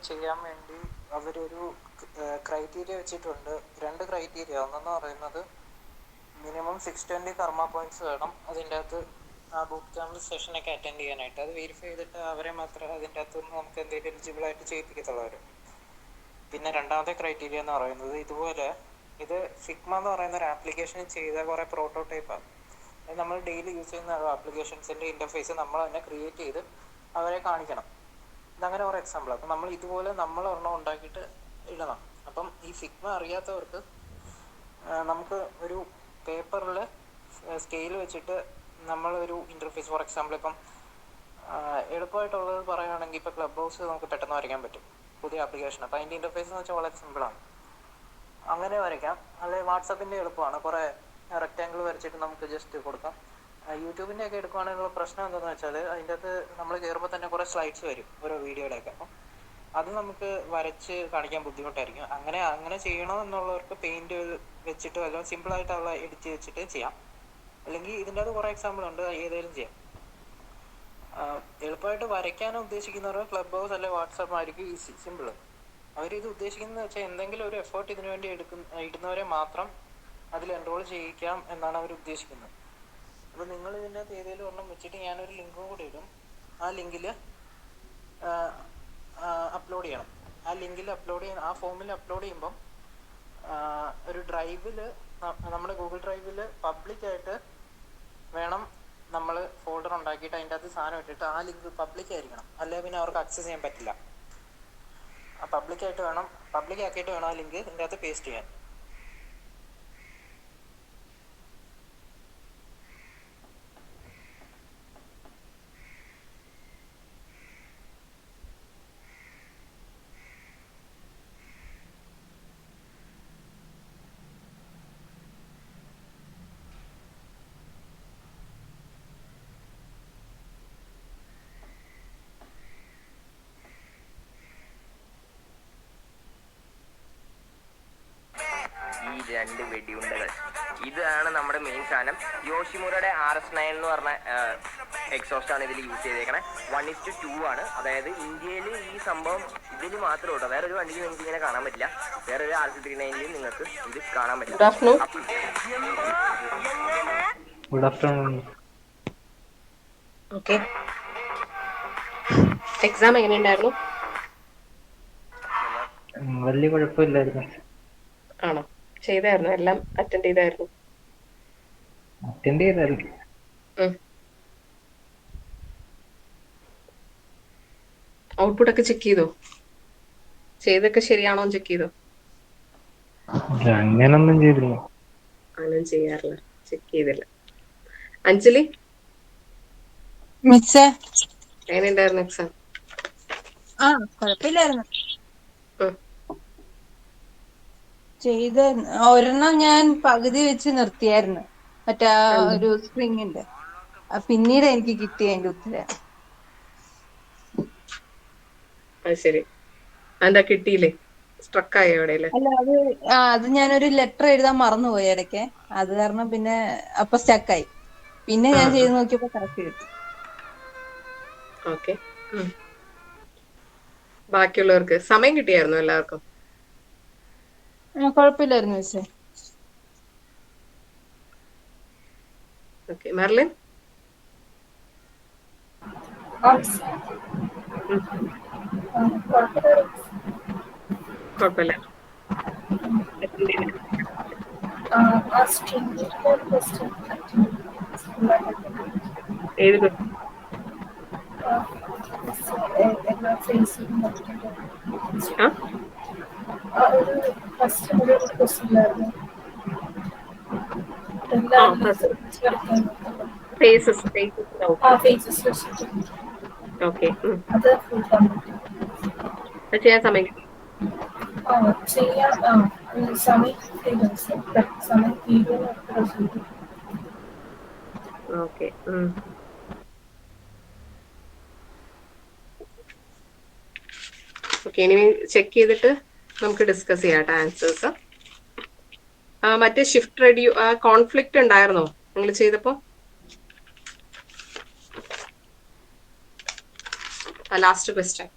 ചെയ്യാൻ വേണ്ടി അവരൊരു ക്രൈറ്റീരിയ വെച്ചിട്ടുണ്ട്. 2 ക്രൈറ്റീരിയ. ഒന്നെന്ന് പറയുന്നത് മിനിമം 620 കർമ്മ പോയിന്റ്സ് വേണം അതിൻ്റെ അകത്ത് ആ ബൂട്ട് ക്യാമ്പ് സെഷനൊക്കെ അറ്റൻഡ് ചെയ്യാനായിട്ട്. അത് വെരിഫൈ ചെയ്തിട്ട് അവരെ മാത്രമേ അതിൻ്റെ അകത്ത് നിന്ന് നമുക്ക് എന്തെങ്കിലും എലിജിബിളായിട്ട് ചെയ്യിപ്പിക്കത്തുള്ളൂ അവർ. പിന്നെ രണ്ടാമത്തെ ക്രൈറ്റീരിയ എന്ന് പറയുന്നത് ഇതുപോലെ ഇത് ഫിഗ്മ എന്ന് പറയുന്ന ഒരു ആപ്ലിക്കേഷൻ ചെയ്ത കുറേ പ്രോട്ടോടൈപ്പാണ്. അത് നമ്മൾ ഡെയിലി യൂസ് ചെയ്യുന്ന ആപ്ലിക്കേഷൻസിൻ്റെ ഇൻ്റർഫേസ് നമ്മൾ തന്നെ ക്രിയേറ്റ് ചെയ്ത് അവരെ കാണിക്കണം. ഇതങ്ങനെ കുറേ എക്സാമ്പിൾ. അപ്പം നമ്മൾ ഇതുപോലെ നമ്മൾ ഒരെണ്ണം ഉണ്ടാക്കിയിട്ട് ഇടണം. അപ്പം ഈ ഫിഗ്മ അറിയാത്തവർക്ക് നമുക്ക് ഒരു പേപ്പറിൽ സ്കെയിൽ വെച്ചിട്ട് നമ്മളൊരു ഇൻ്റർഫേസ്, ഫോർ എക്സാമ്പിൾ ഇപ്പം എളുപ്പമായിട്ടുള്ളത് പറയുകയാണെങ്കിൽ ഇപ്പോൾ ക്ലബ് ഹൗസ് നമുക്ക് പെട്ടെന്ന് വരയ്ക്കാൻ പറ്റും, പുതിയ ആപ്ലിക്കേഷൻ. അപ്പോൾ അതിൻ്റെ ഇൻ്റർഫേസ് എന്ന് വെച്ചാൽ വളരെ സിമ്പിളാണ്, അങ്ങനെ വരയ്ക്കാം. അല്ലെങ്കിൽ വാട്സപ്പിൻ്റെ എളുപ്പമാണ്, കുറേ റെക്റ്റാങ്കിൾ വരച്ചിട്ട് നമുക്ക് ജസ്റ്റ് കൊടുക്കാം. യൂട്യൂബിൻ്റെ ഒക്കെ എടുക്കുകയാണെങ്കിലുള്ള പ്രശ്നം എന്താണെന്ന് വെച്ചാൽ അതിൻ്റെ അകത്ത് നമ്മൾ കയറുമ്പോൾ തന്നെ കുറേ സ്ലൈഡ്സ് വരും ഓരോ വീഡിയോയുടെയൊക്കെ. അപ്പം അത് നമുക്ക് വരച്ച് കാണിക്കാൻ ബുദ്ധിമുട്ടായിരിക്കും. അങ്ങനെ ചെയ്യണമെന്നുള്ളവർക്ക് പെയിൻറ്റ് വെച്ചിട്ടോ അല്ലെങ്കിൽ സിമ്പിളായിട്ടുള്ള എഡിറ്റ് വെച്ചിട്ട് ചെയ്യാം. അല്ലെങ്കിൽ ഇതിൻ്റെ അത് കുറേ എക്സാമ്പിൾ ഉണ്ട്, ഏതെങ്കിലും ചെയ്യാം. എളുപ്പമായിട്ട് വരയ്ക്കാനും ഉദ്ദേശിക്കുന്നവർക്ക് ക്ലബ് ഹൗസ് അല്ലെങ്കിൽ വാട്സാപ്പ് ആയിരിക്കും ഈസി, സിമ്പിൾ. അവരിത് ഉദ്ദേശിക്കുന്നത് വെച്ചാൽ എന്തെങ്കിലും ഒരു എഫേർട്ട് ഇതിനു വേണ്ടി ഇടുന്നവരെ മാത്രം അതിൽ എൻറോൾ ചെയ്യിക്കാം എന്നാണ് അവർ ഉദ്ദേശിക്കുന്നത്. അപ്പോൾ നിങ്ങൾ ഇതിൻ്റെ അകത്ത് ഏതെങ്കിലും ഒരെണ്ണം വെച്ചിട്ട് ഞാനൊരു ലിങ്കും കൂടി ഇടും. ആ ലിങ്കിൽ അപ്ലോഡ് ചെയ്യണം. ആ ലിങ്കിൽ ആ ഫോമിൽ അപ്ലോഡ് ചെയ്യുമ്പം ഒരു ഡ്രൈവിൽ, നമ്മുടെ ഗൂഗിൾ ഡ്രൈവിൽ പബ്ലിക്കായിട്ട് വേണം നമ്മൾ ഫോൾഡർ ഉണ്ടാക്കിയിട്ട് അതിൻ്റെ അകത്ത് സാധനം ഇട്ടിട്ട് ആ ലിങ്ക് പബ്ലിക് ആയിരിക്കണം, അല്ലെങ്കിൽ പിന്നെ അവർക്ക് ആക്സസ് ചെയ്യാൻ പറ്റില്ല. ആ പബ്ലിക് ആക്കിയിട്ട് വേണം ആ ലിങ്ക് ഇതിൻ്റെ അകത്ത് പേസ്റ്റ് ചെയ്യാൻ. ഈ 2 വെടിയുണ്ടകൾ, ഇതാണ് നമ്മുടെ മെയിൻ സാധനം. യോഷിമുറയുടെ RS9 എന്ന് പറഞ്ഞ എക്സോസ്റ്റ് ആണ് ഇതിൽ യൂസ് ചെയ്തേക്കണേ. 1:2 ആണ്. അതായത് ഇന്ത്യയിൽ ഈ സംഭവം ഇതിൽ മാത്രമേ ഉള്ളൂ, വേറൊരു വണ്ടിയിൽ നിങ്ങൾക്ക് ഇങ്ങനെ കാണാൻ പറ്റില്ല. വേറൊരു RC39 നിങ്ങൾക്ക് ഇത് കാണാൻ പറ്റില്ല. Good afternoon. ഓക്കെ, എക്സാം എങ്ങനെയുണ്ടായിരുന്നു? വലിയ കുഴപ്പമില്ലായിരുന്നു. ആണോ? ചെയ്തായിരുന്നു? എല്ലാം അറ്റൻഡ് ചെയ്തായിരുന്നു? അറ്റൻഡ് ചെയ്തായിരുന്നു. ഔട്ട്പുട്ട് ഒക്കെ ചെക്ക് ചെയ്തോ? ചെയ്തൊക്കെ ശരിയാണോ ചെക്ക് ചെയ്തോ? അങ്ങനൊന്നും ചെയ്തില്ല. അങ്ങനെ ചെയ്യാറില്ല, ചെക്ക് ചെയ്തില്ല. അഞ്ജലി, എങ്ങനെയുണ്ടായിരുന്നു എക്സാം? കുഴപ്പമില്ലായിരുന്നു. ചെയ്ത ഒരെണ്ണം ഞാൻ പകുതി വെച്ച് നിർത്തിയായിരുന്നു, മറ്റേ ഒരു സ്പ്രിങ്ങിന്റെ. പിന്നീട് എനിക്ക് കിട്ടിയ അതിന്റെ ഉത്തരം. അത് ശരി, എന്താ കിട്ടിയില്ലേ? സ്ട്രക്കായോ എവിടെയല്ലേ? അല്ല, അത് ഞാനൊരു ലെറ്റർ എഴുതാൻ മറന്നുപോയി ഇടയ്ക്ക്. അത് കാരണം പിന്നെ അപ്പൊ സ്റ്റക്കായി. പിന്നെ ഞാൻ ചെയ്ത് നോക്കിയപ്പോ കറക്റ്റ് കിട്ടി. ഓക്കെ, ബാക്കിയുള്ളവർക്ക് സമയം കിട്ടിയായിരുന്നു എല്ലാവർക്കും? കുഴപ്പമില്ലായിരുന്നു മിസ്സേ. Okay, Merlin? കുഴപ്പമില്ല. ഏത് ഓക്കെ, ചെയ്യാൻ സമയം കിട്ടി? ഓക്കെ, ഓക്കെ, ഇനി ചെക്ക് ചെയ്തിട്ട് നമുക്ക് ഡിസ്കസ് ചെയ്യാം ആൻസേഴ്സ്. മറ്റേ ഷിഫ്റ്റ് റെഡ്യൂ കോൺഫ്ലിക്റ്റ് ഉണ്ടായിരുന്നോ നിങ്ങൾ ചെയ്തപ്പോ? Last question.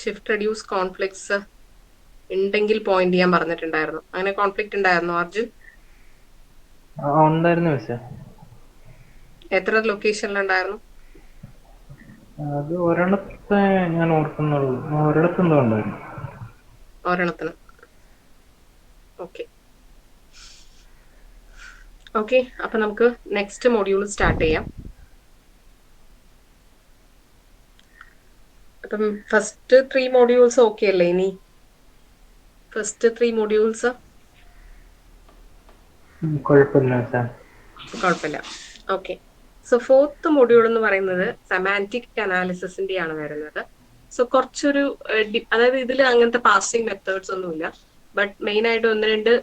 Shift reduce conflicts ഉണ്ടെങ്കിൽ പോയിന്റ് ചെയ്യാൻ പറഞ്ഞിട്ടുണ്ടായിരുന്നു. അങ്ങനെ കോൺഫ്ലിക്റ്റ് ഉണ്ടായിരുന്നു അർജുൻ? ഉണ്ടായിരുന്നു മിസ്സേ. എത്ര ലൊക്കേഷനിലുണ്ടായിരുന്നു? അത് ഒരെണ്ണത്തെ ഞാൻ ഓർക്കുന്നുള്ളൂ. ഒരിടത്തെന്തോ ഉണ്ടായിരുന്നു. ഒരെണ്ണത്തിന്. ഓക്കെ ഓക്കെ, അപ്പൊ നമുക്ക് നെക്സ്റ്റ് മൊഡ്യൂൾ സ്റ്റാർട്ട് ചെയ്യാം. അപ്പം ഫസ്റ്റ് 3 മോഡ്യൂൾസ് ഓക്കെ അല്ലേ? ഇനി ഫസ്റ്റ് 3 മോഡ്യൂൾസ് കുഴപ്പമില്ല മിസ്സേ. കുഴപ്പമില്ല. ഓക്കെ, സോ ഫോർത്ത് മൊഡ്യൂൾ എന്ന് പറയുന്നത് സെമാന്റിക് അനാലിസിസിന്റെ ആണ് വരുന്നത്. സോ കുറച്ചൊരു അതായത് ഇതിൽ അങ്ങനത്തെ പാസിംഗ് മെത്തേഡ്സ് ഒന്നുമില്ല, ബട്ട് മെയിൻ ആയിട്ട് ഒന്ന് രണ്ട്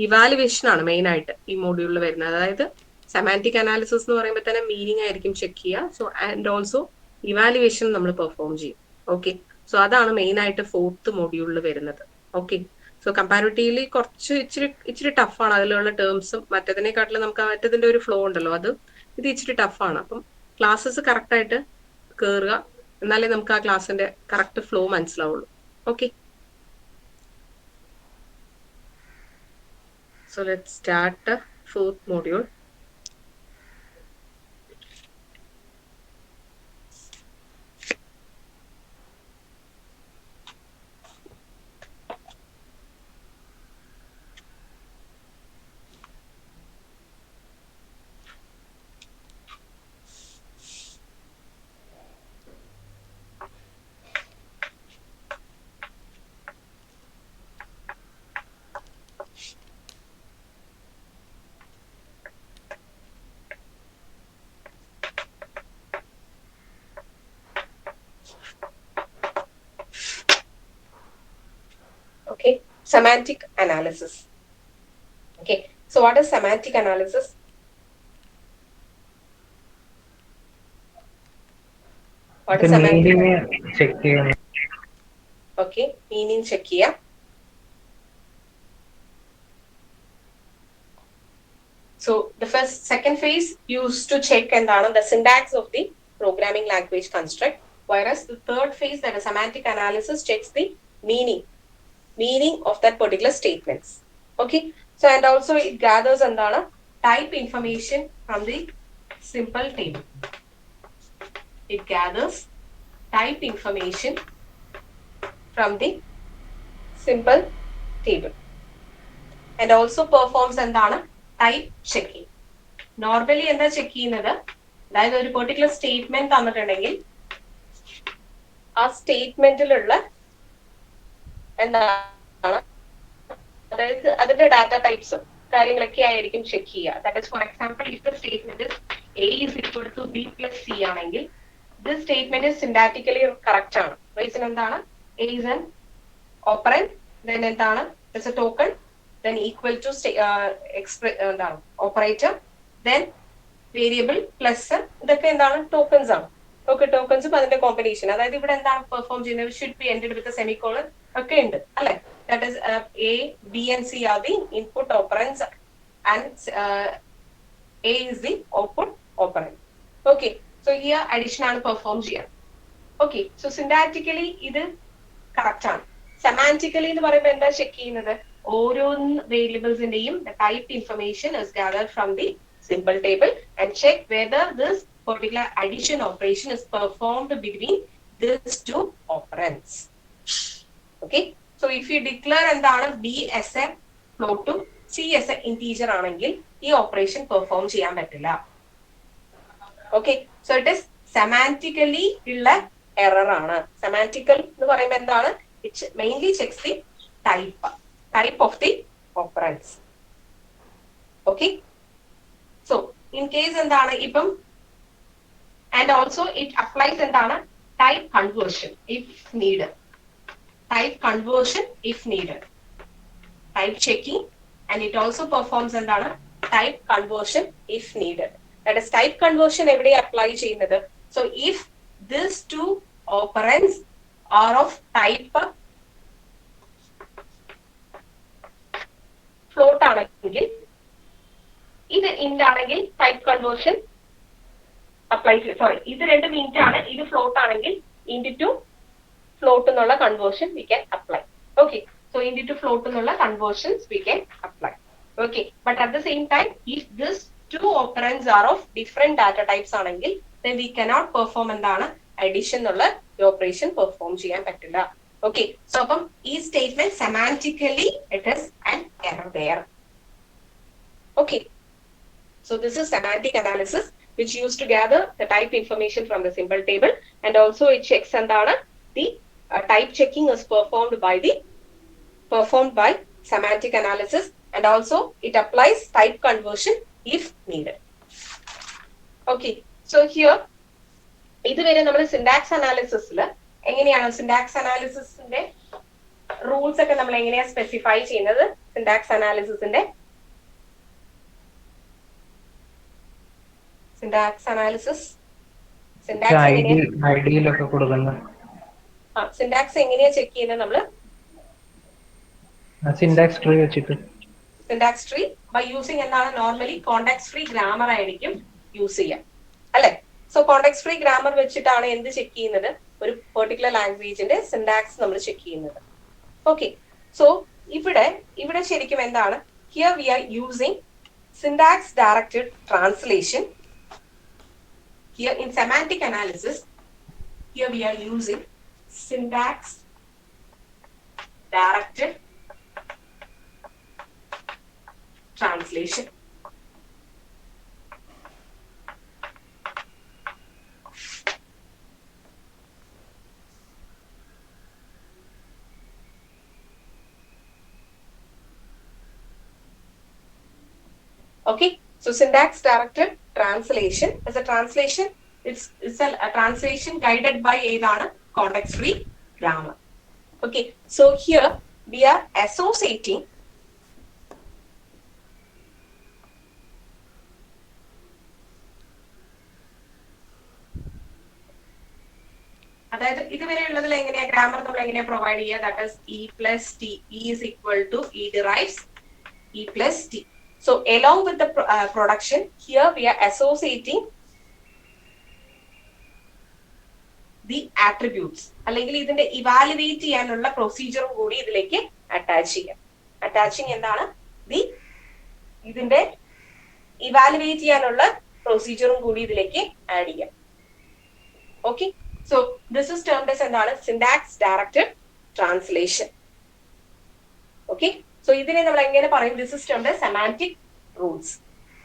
ഇവാലുവേഷൻ ആണ് മെയിൻ ആയിട്ട് ഈ മൊഡ്യൂളിൽ വരുന്നത്. അതായത് സെമാന്റിക് അനാലിസിസ് എന്ന് പറയുമ്പോൾ തന്നെ മീനിങ് ആയിരിക്കും ചെക്ക് ചെയ്യുക. സോ ആൻഡ് ഓൾസോ ഇവാലുവേഷൻ നമ്മൾ പെർഫോം ചെയ്യും. ഓക്കെ, സോ അതാണ് മെയിൻ ആയിട്ട് ഫോർത്ത് മൊഡ്യൂളിൽ വരുന്നത്. ഓക്കെ, സോ കമ്പാരിറ്റീവ്ലി കുറച്ച് ഇച്ചിരി ടഫാണ്. അതിലുള്ള ടേംസും മറ്റേതിനെക്കാട്ടിലും നമുക്ക് മറ്റേതിന്റെ ഒരു ഫ്ലോ ഉണ്ടല്ലോ, ഇത് ഇച്ചിരി ടഫാണ്. അപ്പം ക്ലാസ്സസ് കറക്റ്റ് ആയിട്ട് കയറുക, എന്നാലേ നമുക്ക് ആ ക്ലാസ്സിന്റെ കറക്റ്റ് ഫ്ലോ മനസ്സിലാവുള്ളൂ. Okay, so let's start the fourth module. Okay, semantic analysis. Okay, so what is semantic analysis? What is semantic? Check ചെയ്യണം. Okay, meaning check ചെയ്യാം. So the second phase used to check എന്താണ് the syntax of the programming language construct, whereas the third phase, that is semantic analysis, checks the meaning of that particular statements. Okay, so and also it gathers എന്താണ് type information from the simple table. It gathers type information from the simple table and also performs എന്താണ് type checking. Normally എന്താ check ചെയ്യുന്നത്, അതായത് ഒരു particular statement തന്നിട്ടുണ്ടെങ്കിൽ ആ സ്റ്റേറ്റ്മെന്റിലുള്ള എന്താണ്, അതായത് അതിന്റെ ഡാറ്റ ടൈപ്സും കാര്യങ്ങളൊക്കെ ആയിരിക്കും ചെക്ക് ചെയ്യുക. That is for example, if the statement is A is equal to B plus C ആണെങ്കിൽ ദിസ് സ്റ്റേറ്റ്മെന്റ് സിന്റാക്ടിക്കലി കറക്റ്റ് ആണ്. റീസൺ എന്താണ്, A is an operand, then എന്താണ് it's A token, then equal to എന്താണ് operator, then variable plus, ഇതൊക്കെ എന്താണ് tokens ആണ്. Okay, ടോക്കൺസും അതിന്റെ combination. അതായത് ഇവിടെ എന്താണ് പെർഫോം ചെയ്യുന്നത്, should be ended with semicolon ഒക്കെ ഉണ്ട് അല്ലെ. That is A, B and C are the input operands and A is the output operand. Okay, so here addition ആണ് പെർഫോം ചെയ്യാൻ. ഓക്കെ, സോ സിന്റാക്ടിക്കലി ഇത് കറക്റ്റ് ആണ്. സെമാന്റിക്കലി എന്ന് പറയുമ്പോൾ എന്താ ചെക്ക് ചെയ്യുന്നത്, ഓരോന്ന് വേരിയബിൾസിന്റെയും type information is gathered from the simple table and check whether this particular addition operation is performed between these two operands. Okay, so if you declare എന്താണ് B as a floatum, C as a integer ആണെങ്കിൽ ഈ operation perform ചെയ്യാൻ പറ്റില്ല. Okay, so it is semantically ഉള്ള error ആണ്. Semantical എന്ന് പറയുമ്പോൾ എന്താണ്, it mainly checks the type of the operands. Okay, so in case എന്താണ് ഇപ്പം, and also it applies എന്താണ് type conversion if needed. Type conversion if needed. Type checking, and it also performs എന്താണ് type conversion if needed. That is type conversion എവിടെ apply ചെയ്യുന്നത്, so if these two operands are of type float ആണെങ്കിൽ, ഇത് int ആണെങ്കിൽ type conversion apply ചെയ്യും. Sorry, ഇത് 2 int ആണ്, ഇത് float ആണെങ്കിൽ int to float എന്നുള്ള conversion we can apply. Okay, so int to float എന്നുള്ള conversions we can apply. Okay, but at the same time, if this two operands are of different data types ആണെങ്കിൽ then we cannot perform എന്താണ് addition എന്നുള്ള operation perform ചെയ്യാൻ പറ്റില്ല. Okay, so അപ്പം ഈ statement semantically it is an error there. Okay, so this is semantic analysis which used to gather the type information from the symbol table, and also it checks എന്താണ് the type checking is performed by semantic analysis, and also it applies type conversion if needed. Okay, so here ഇതുവരെ നമ്മൾ syntax അനാലിസിസിൽ എങ്ങനെയാണ് syntax അനാലിസിസിന്റെ rules ഒക്കെ നമ്മൾ എങ്ങനെയാ specify ചെയ്യുന്നത്? Syntax അനാലിസിസിന്റെ syntax analysis ഐഡിയിലൊക്കെ കൊടുക്കുന്ന syntax എങ്ങനെയാ ചെക്ക് ചെയ്യുന്നത്? നമ്മള് സിൻടാക്സ് ട്രീ വെച്ചിട്ട് സിൻടാക്സ് ട്രീ ബൈ യൂസിങ് എന്താണ് നോർമലി കോണ്ടാക്സ് ഫ്രീ ഗ്രാമർ ആയിരിക്കും യൂസ് ചെയ്യാം അല്ലെ? സോ കോണ്ടാക്സ് ഫ്രീ ഗ്രാമർ വെച്ചിട്ടാണ് എന്ത് ചെക്ക് ചെയ്യുന്നത്? ഒരു പെർട്ടിക്കുലർ ലാംഗ്വേജിന്റെ സിൻടാക്സ് നമ്മൾ ചെക്ക് ചെയ്യുന്നത്. ഓക്കെ, സോ ഇവിടെ ശരിക്കും എന്താണ്? Here we are using syntax directed translation. Here in semantic analysis, here we are using syntax directed translation. Okay, so syntax directed translation is a translation. It's a translation guided by ഏതാണ്? Context free grammar. Okay, so here we are associating അതായത് ഇതുവരെ ഉള്ളതിൽ എങ്ങനെയാ grammar നമ്മൾ എങ്ങനെയാ provide ചെയ്യുക? That is E plus T, E is equal to E derives E plus T. So along with the production, here we are associating the attributes. അല്ലെങ്കിൽ ഇതിന്റെ evaluate ചെയ്യാനുള്ള പ്രൊസീജിയറും കൂടി ഇതിലേക്ക് അറ്റാച്ച് ചെയ്യാം. അറ്റാച്ചിങ് എന്താണ്? ഇതിന്റെ ഇവാലുവേറ്റ് ചെയ്യാനുള്ള പ്രൊസീജിയറും കൂടി ഇതിലേക്ക് ആഡ് ചെയ്യാം. Okay, so this is termed as എന്താണ്? Syntax directed translation. Okay, so ഇതിനെ നമ്മൾ എങ്ങനെ പറയും? This is termed as semantic rules.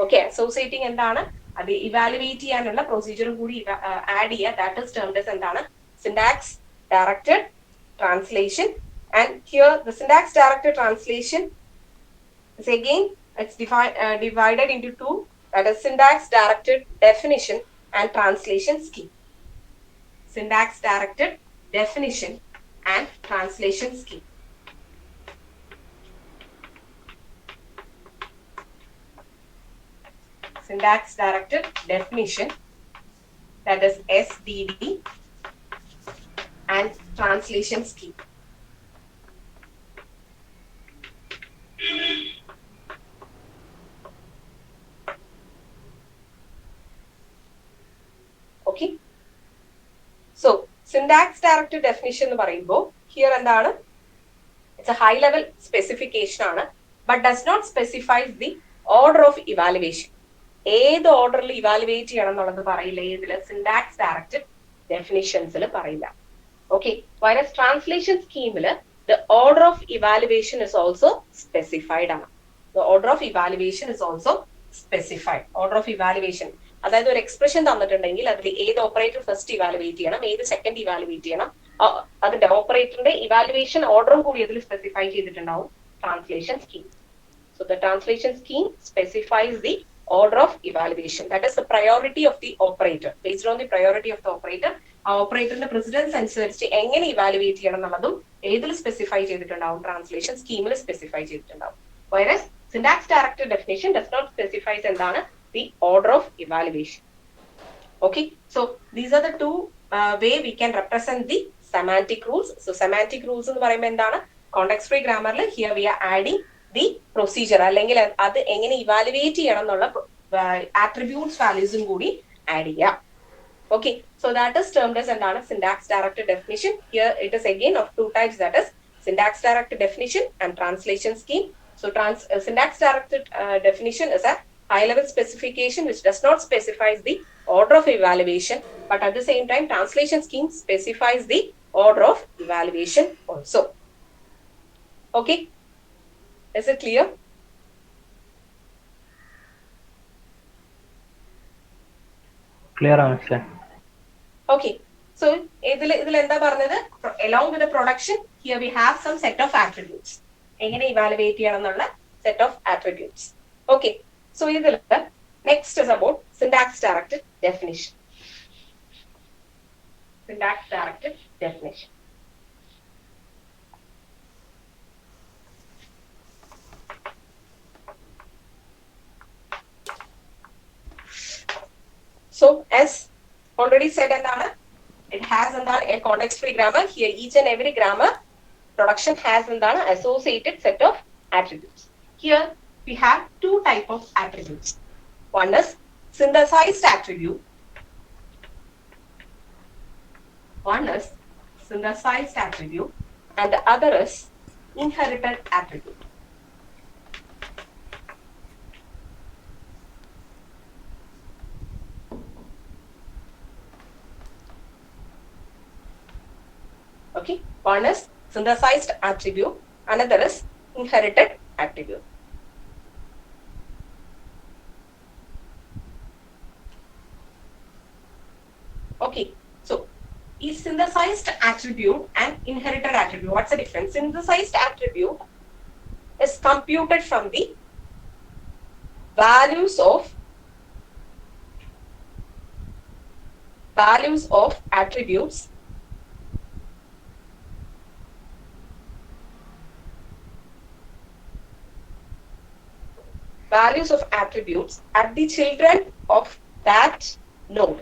Okay, associating എന്താണ്? അത് ഇവാലുവേറ്റ് ചെയ്യാനുള്ള പ്രൊസീജിയറും കൂടി ആഡ് ചെയ്യുക. ദാറ്റ് ഇസ് ടേംഡ് ആസ് എന്താണ്? Syntax directed translation. And here the syntax directed translation is again it's divided into two, that is syntax directed definition and translation scheme. Syntax directed definition and translation scheme. Syntax directed definition, that is SDD, and translation scheme. Okay, so syntax directed definition എന്ന് പറയുമ്പോൾ here എന്താണ്? It's a high level specification ആണ്, but does not specify the order of evaluation. ഏത് ഓർഡറിൽ evaluate ചെയ്യണം എന്നുള്ളത് പറയില്ല. ഏതില്? Syntax directed ഡെഫിനിഷൻസിൽ പറയില്ല. ഓക്കെ, വൈറസ് ട്രാൻസ്ലേഷൻ സ്കീമില് the order of evaluation is also specified ആണ്. The order of evaluation is also specified. Order of evaluation, അതായത് ഒരു എക്സ്പ്രഷൻ തന്നിട്ടുണ്ടെങ്കിൽ അതിൽ ഏത് ഓപ്പറേറ്റർ ഫസ്റ്റ് ഇവാലുവേറ്റ് ചെയ്യണം, ഏത് സെക്കൻഡ് ഇവാലുവേറ്റ് ചെയ്യണം, അതിന്റെ ഓപ്പറേറ്ററിന്റെ ഇവാലുവേഷൻ ഓർഡറും കൂടി അതിൽ സ്പെസിഫൈ ചെയ്തിട്ടുണ്ടാവും translation scheme. So the translation scheme specifies the order of evaluation, that is the priority of the operator. Based on the priority of the operator, ആ ഓപ്പറേറ്ററിന്റെ precedence അനുസരിച്ച് എങ്ങനെ ഇവാലുവേറ്റ് ചെയ്യണം എന്നുള്ളതും ഏതിൽ സ്പെസിഫൈ ചെയ്തിട്ടുണ്ടാവും? ട്രാൻസ്ലേഷൻ സ്കീമിൽ സ്പെസിഫൈ ചെയ്തിട്ടുണ്ടാവും. Whereas syntax directed definition does not specifies എന്താണ്? the order of evaluation. Okay, so these are the two way we can represent the semantic rules. So semantic rules എന്ന് പറയുമ്പോൾ എന്താണ്? Context free grammar ൽ here we are adding the procedure, അല്ലെങ്കിൽ അത് എങ്ങനെ evaluate ചെയ്യണം എന്നുള്ള attributes values കൂടി ആഡ് ചെയ്യാം. Okay, so that is termed as എന്താണ് syntax directed definition. Here it is again of two types, that is syntax directed definition and translation scheme. So syntax directed definition is a high level specification which does not specify the order of evaluation, but at the same time translation scheme specifies the order of evaluation also. Okay, is it clear? Clear answer. Okay, so along with the production, here we have some set of attributes. എങ്ങനെ evaluate ചെയ്യണം എന്നുള്ള set of attributes. Okay, so next is about syntax directed definition. Syntax directed definition. So as already said, it has a context free grammar. Here each and every grammar production has an associated set of attributes. Here we have two type of attributes. One is synthesized attribute. One is synthesized attribute and the other is inherited attribute. Okay, one is synthesized attribute, another is inherited attribute. Okay, so is synthesized attribute and inherited attribute, what's the difference? Synthesized attribute is computed from the values of attributes at the children of that node.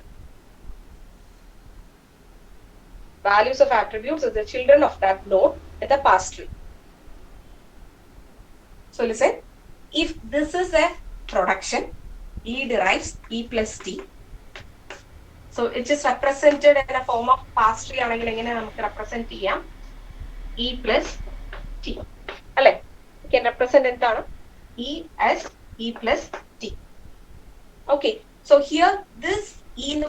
Values of attributes as the children of that node in the past tree. So listen, if this is a production, E derives E plus T. So it is represented in a form of past tree. Represent E plus T. You can represent E as E plus T. Okay, so here this E in the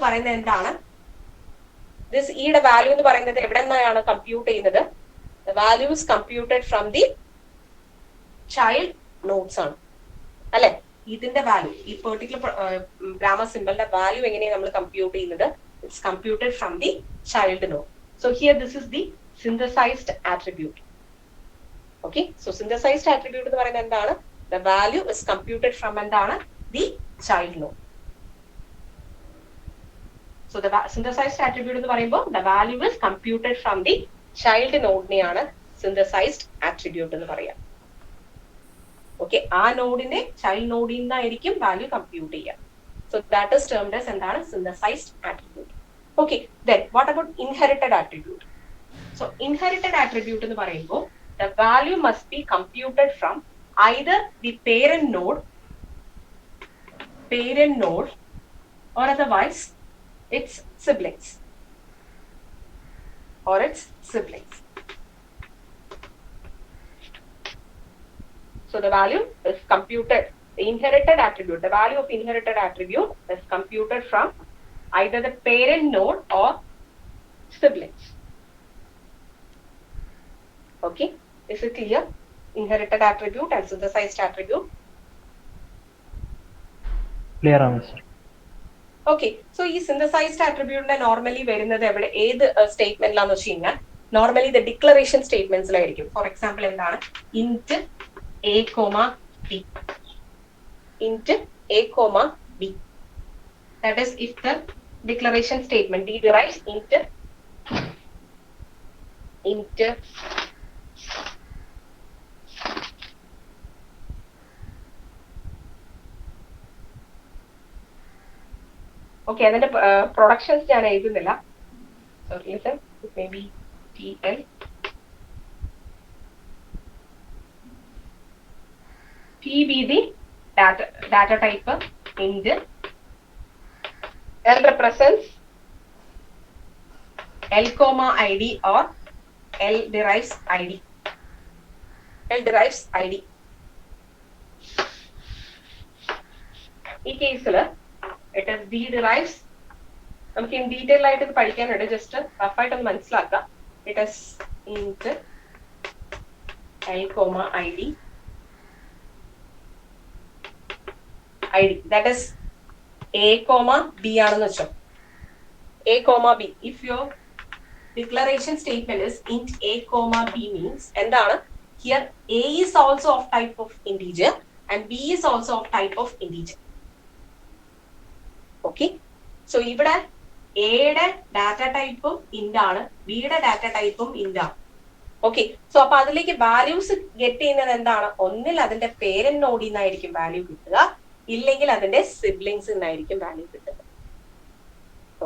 this E the value in the compute the value is computed from the child nodes on. The value, this particular grammar symbol the value compute it's computed from the child node. So here this is the synthesized attribute. Okay, so synthesized attribute the value is computed from the child node. So the synthesized attribute the value is computed from the child node synthesized attribute. Okay, a node in child node in the value compute. So that is termed as synthesized attribute. Okay, then what about inherited attribute? So inherited attribute the value must be computed from either the parent node or otherwise its siblings. So the value is computed, the inherited attribute, the value of inherited attribute is computed from either the parent node or siblings. Okay, is it clear? Inherited attribute and synthesized attribute. Clear answer. Okay, so this synthesized attribute normally statement normally the declaration statements. For example, int a comma b. Int a comma b. That is if the declaration statement D derives int okay, and then the productions so listen, it may be TL P be the data type int L represents L comma ID or L derives ID. L derives ID. ഈ കേസിൽ it is D derives. നമുക്ക് in detail ആയിട്ട് ഇത് പഠിക്കാനുണ്ട്, just റഫായിട്ടൊന്ന് മനസ്സിലാക്കാം. It is int L comma ID. ID that is A comma B ആണെന്ന് വെച്ചോ. A comma B. If your declaration statement is int A comma B means എന്താണ്? Here A is also of type of integer and B is also of type of integer. Okay. So ഇവിടെ A യുടെ data ടൈപ്പും int ആണ്, B യുടെ data ടൈപ്പും int ആണ്. Okay. So അപ്പൊ അതിലേക്ക് വാല്യൂസ് ഗെറ്റ് ചെയ്യുന്നത് എന്താണ്? ഒന്നിൽ അതിന്റെ പേരന്റ് നോഡിൽ നിന്നായിരിക്കും വാല്യൂ കിട്ടുക, ഇല്ലെങ്കിൽ അതിന്റെ സിബ്ലിങ്സ് നിന്നായിരിക്കും വാല്യൂ കിട്ടുക.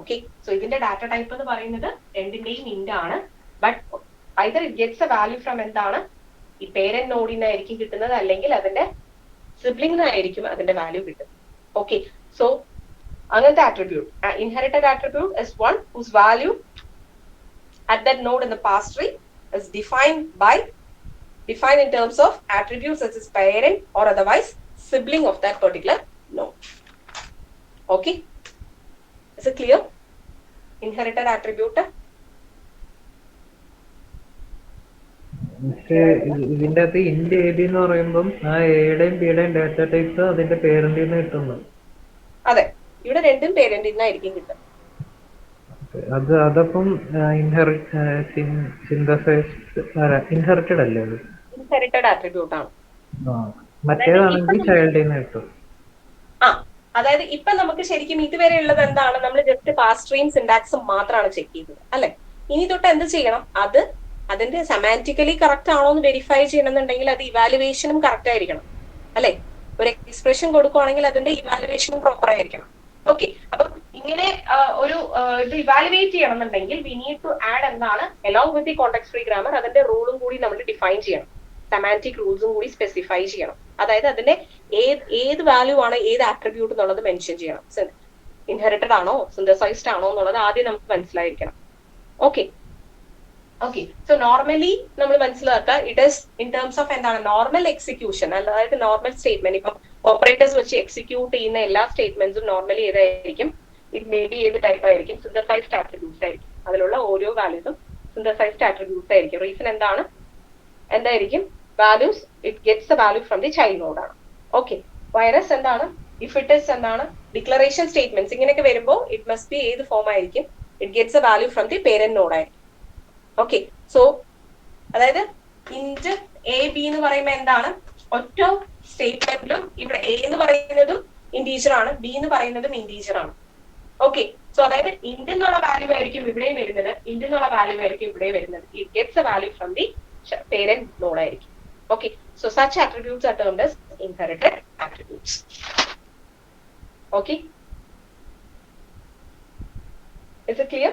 ഓക്കെ. സോ ഇതിന്റെ ഡാറ്റ ടൈപ്പ് എന്ന് പറയുന്നത് രണ്ടിന്റെയും int ആണ്. But either it gets a value from എന്താണ്? ഈ പേരന്റ് നോഡിൽ നിന്നായിരിക്കും കിട്ടുന്നത്, അല്ലെങ്കിൽ അതിന്റെ സിബ്ലിംഗ് നിന്നായിരിക്കും അതിന്റെ വാല്യൂ കിട്ടുന്നത്. ഓക്കെ. സോ അങ്ങനത്തെ attribute, inherited attribute is one whose value at that node in the parse tree is defined in terms of attributes such as parent or otherwise sibling of that particular node. Okay. Is it clear? Inherited attribute. ഇതിന്റെ അകത്ത് int A B എന്ന് പറയുമ്പം ആ എയുടെയും ബിയുടെയും data types അതിന്റെ പേരന്റിൽ നിന്ന് കിട്ടുന്നു. അതെ, ഇവിടെ രണ്ടും പേരന്റിൽ നിന്നായിരിക്കും കിട്ടുക. അതപ്പം ഇൻഹെറിറ്റഡ് അല്ലേ? ഇൻഹെറിറ്റഡ് ആട്രിബ്യൂട്ട് ആണ്. മറ്റേതാണെങ്കിൽ ചൈൽഡിൽ നിന്ന് കിട്ടും. ആ, അതായത് ഇപ്പൊ നമുക്ക് ശരിക്കും ഇതുവരെ ഉള്ളത് എന്താണ്? നമ്മൾ ജസ്റ്റ് പാസ് ട്രീയും സിൻടാക്സും മാത്രമാണ് ചെക്ക് ചെയ്തത് അല്ലെ. ഇനി തൊട്ട് എന്ത് ചെയ്യണം? അത് അതിന്റെ സെമാന്റിക്കലി കറക്റ്റ് ആണോ എന്ന് വെരിഫൈ ചെയ്യണമെന്നുണ്ടെങ്കിൽ അത് ഇവാലുവേഷനും കറക്റ്റ് ആയിരിക്കണം അല്ലെ. ഒരു എക്സ്പ്രഷൻ കൊടുക്കുവാണെങ്കിൽ അതിന്റെ ഇവാലുവേഷനും പ്രോപ്പർ ആയിരിക്കണം. ഓക്കെ. അപ്പൊ ഇങ്ങനെ ഒരു ഇത് ഇവാലുവേറ്റ് ചെയ്യണമെന്നുണ്ടെങ്കിൽ വി നീഡ് ടു ആഡ് എന്താണ്? Along with the context free grammar അതിന്റെ റൂളും കൂടി നമ്മൾ ഡിഫൈൻ ചെയ്യണം, സെമാന്റിക് റൂൾസും കൂടി സ്പെസിഫൈ ചെയ്യണം. അതായത് അതിന്റെ ഏത് വാല്യൂ ആണ് ഏത് ആട്രിബ്യൂട്ട് എന്നുള്ളത് മെൻഷൻ ചെയ്യണം. ഇൻഹെറിറ്റഡ് ആണോ സിന്തസൈസ്ഡ് ആണോ എന്നുള്ളത് ആദ്യം നമുക്ക് മനസ്സിലായിരിക്കണം. ഓക്കെ. ഓക്കെ. സോ നോർമലി നമ്മൾ മനസ്സിലാക്കുക it is in terms of എന്താണ്? നോർമൽ എക്സിക്യൂഷൻ, അതായത് നോർമൽ സ്റ്റേറ്റ്മെന്റ്. ഇപ്പം ഓപ്പറേറ്റേഴ്സ് വെച്ച് എക്സിക്യൂട്ട് ചെയ്യുന്ന എല്ലാ സ്റ്റേറ്റ്മെന്റ്സും നോർമലി ഏതായിരിക്കും? ഇറ്റ് മേ ബി ഏത് ടൈപ്പ് ആയിരിക്കും? സിന്തസൈസ്ഡ് ആട്രിബ്യൂട്ട്സ് ആയിരിക്കും. അതിലുള്ള ഓരോ വാല്യൂസും സിന്തസൈസ്ഡ് ആട്രിബ്യൂട്ട്സ് ആയിരിക്കും. റീസൺ എന്തായിരിക്കും? Values it gets a value from the child node ആണ്. ഓക്കെ. വൈറസ് എന്താണ്? ഇഫ് ഇറ്റ് ഇസ് എന്താണ്? ഡിക്ലറേഷൻ സ്റ്റേറ്റ്മെന്റ്സ് ഇങ്ങനെയൊക്കെ വരുമ്പോൾ ഇറ്റ് മസ്റ്റ് ബി ഏത് ഫോം ആയിരിക്കും? It gets a value from the parent node ആയിരിക്കും. ഓക്കെ. സോ അതായത് ഇന്റ് എ ബി എന്ന് പറയുമ്പോൾ എന്താണ്? ഒറ്റ സ്റ്റേറ്റ്മെന്റിലും ഇവിടെ എ എന്ന് പറയുന്നതും ഇന്റീജർ ആണ്, ബി എന്ന് പറയുന്നതും ഇന്റീജർ ആണ്. ഓക്കെ. സോ അതായത് ഇന്റ് എന്നുള്ള വാല്യൂ ആയിരിക്കും ഇവിടെയും വരുന്നത്, ഇന്റ് എന്നുള്ള വാല്യൂ ആയിരിക്കും ഇവിടെ വരുന്നത്. It gets a value from the parent node ആയിരിക്കും. Okay, so such attributes are termed as inherited attributes. Okay, is it clear?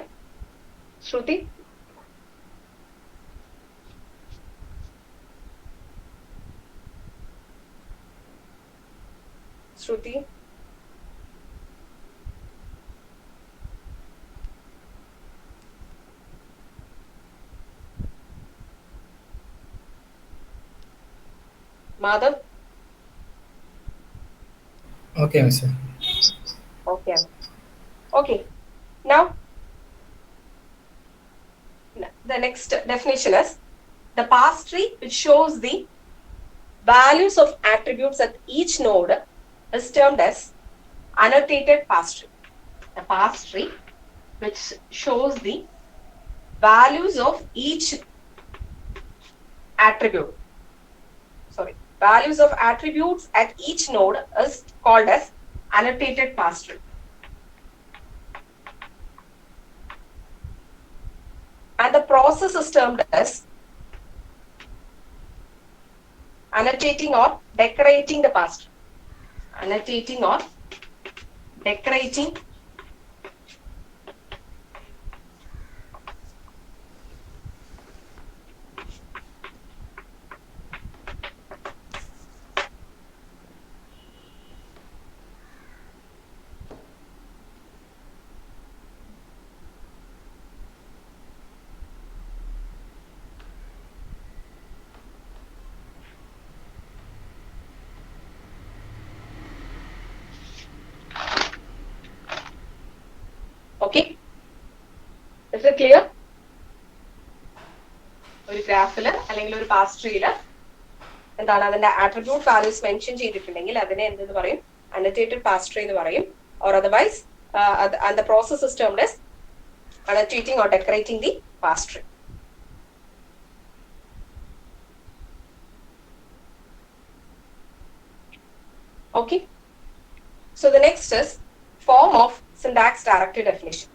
Shruti? Shruti? Madhav? Okay, Mr. Okay. Okay. Now, the next definition is the parse tree which shows the values of attributes at each node is termed as annotated parse tree. The parse tree which shows the values of each attribute. Values of attributes at each node is called as annotated parse tree. And the process is termed as annotating or decorating the parse tree. Annotating or decorating is it clear? ഒരു ഗ്രാഫിൽ അല്ലെങ്കിൽ ഒരു pass ട്രീയിൽ എന്താണ് അതിന്റെ attribute values mention ചെയ്തിട്ടുണ്ടെങ്കിൽ അതിനെ എന്തെന്ന് പറയും? അനോറ്റേറ്റഡ് പാസ് ട്രീ എന്ന് പറയും. Or otherwise and the process is termed as annotating or decorating the pass tree. Okay. So the next is form of syntax directed definition.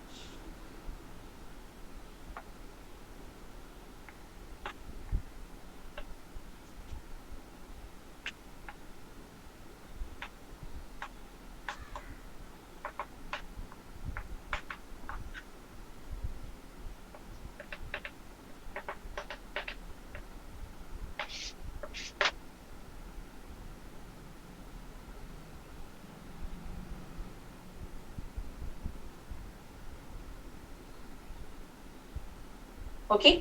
Okay,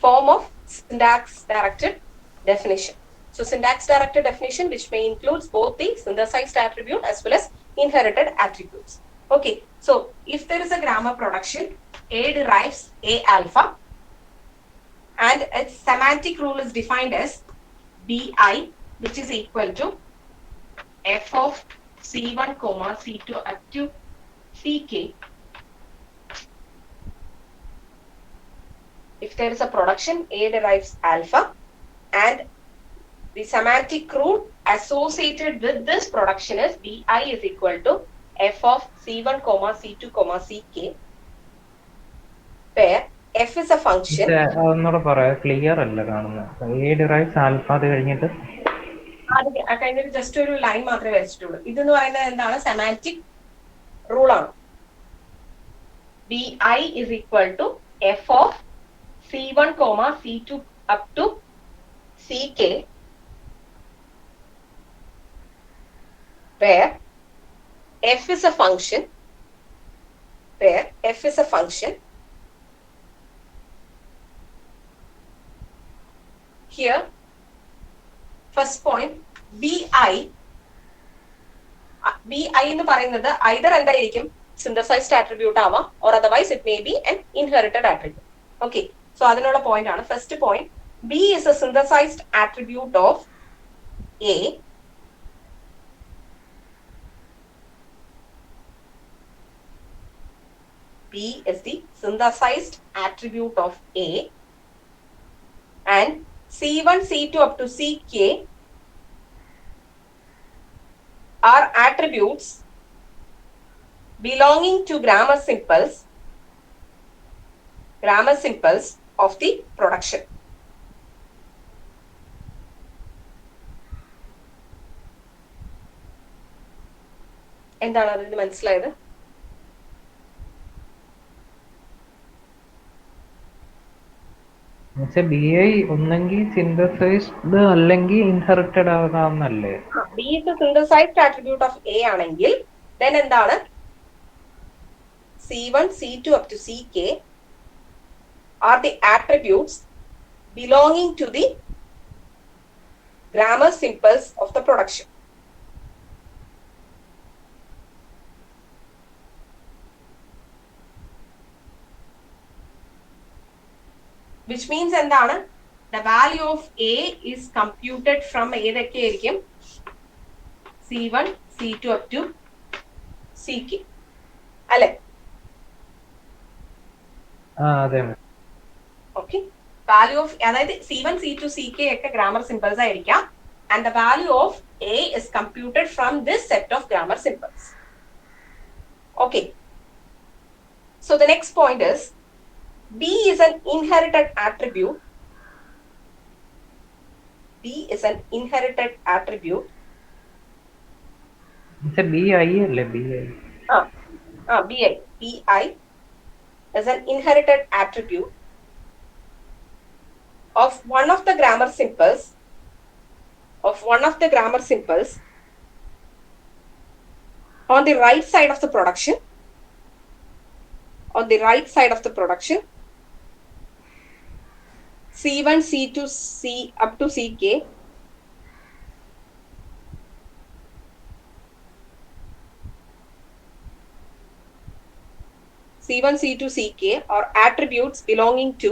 form of syntax directed definition. So syntax directed definition, which may includes both the synthesized attribute as well as inherited attributes. Okay, so if there is a grammar production, A derives A alpha, and its semantic rule is defined as BI, which is equal to f of C1, C2 up to Ck. If there is a production, A derives alpha, and the semantic rule associated with this production is Bi is equal to f of C1, C2, Ck, where f is a function. അതൊന്നുകൂടെ പറയാം, clear അല്ല കാണുന്നത്. A derives alpha അത് കഴിഞ്ഞിട്ട് കഴിഞ്ഞിട്ട് just ഒരു line മാത്രമേ വരച്ചിട്ടുള്ളൂ. ഇതെന്ന് പറയുന്നത് എന്താണ്? സെമാന്റിക് റൂൾ ആണ്. Bi is equal to f of C1, C2 up to Ck, where f is a function, here first point bi എന്ന് പറയുന്നത് either എന്തായിരിക്കും? synthesized attribute ആവാം, or otherwise it may be an inherited attribute. Okay, so അതിനുള്ള point ആണ്. First point, B is a synthesized attribute of A. B is the synthesized attribute of A, and C1, C2 up to Ck are attributes belonging to grammar simples of the production. എന്താണ് അതിന് മനസ്സിലായത്? BI ഒന്നെങ്കിൽ synthesised അല്ലെങ്കിൽ inherited ആകാമെന്നല്ലേ? B is the synthesized attribute of A ആണെങ്കിൽ then എന്താണ്? C1, C2 up to Ck are the attributes belonging to the grammar simples of the production. Which means എന്താണ്? The value of A is computed from ഏതൊക്കെ ആയിരിക്കും? C1, C2 up to Ck. അല്ലെ? അതെ. Okay. Value of അതായത് C1, C2, Ck ഒക്കെ grammar symbols ആയിരിക്കാം, and the value of A is computed from this set of grammar symbols. Okay. So the next point is B is an inherited attribute. B is an inherited attribute. BI അല്ലേ? BI. BI is an inherited attribute of one of the grammar simples on the right side of the production. C1, C2, C up to Ck C1, C2, Ck are attributes belonging to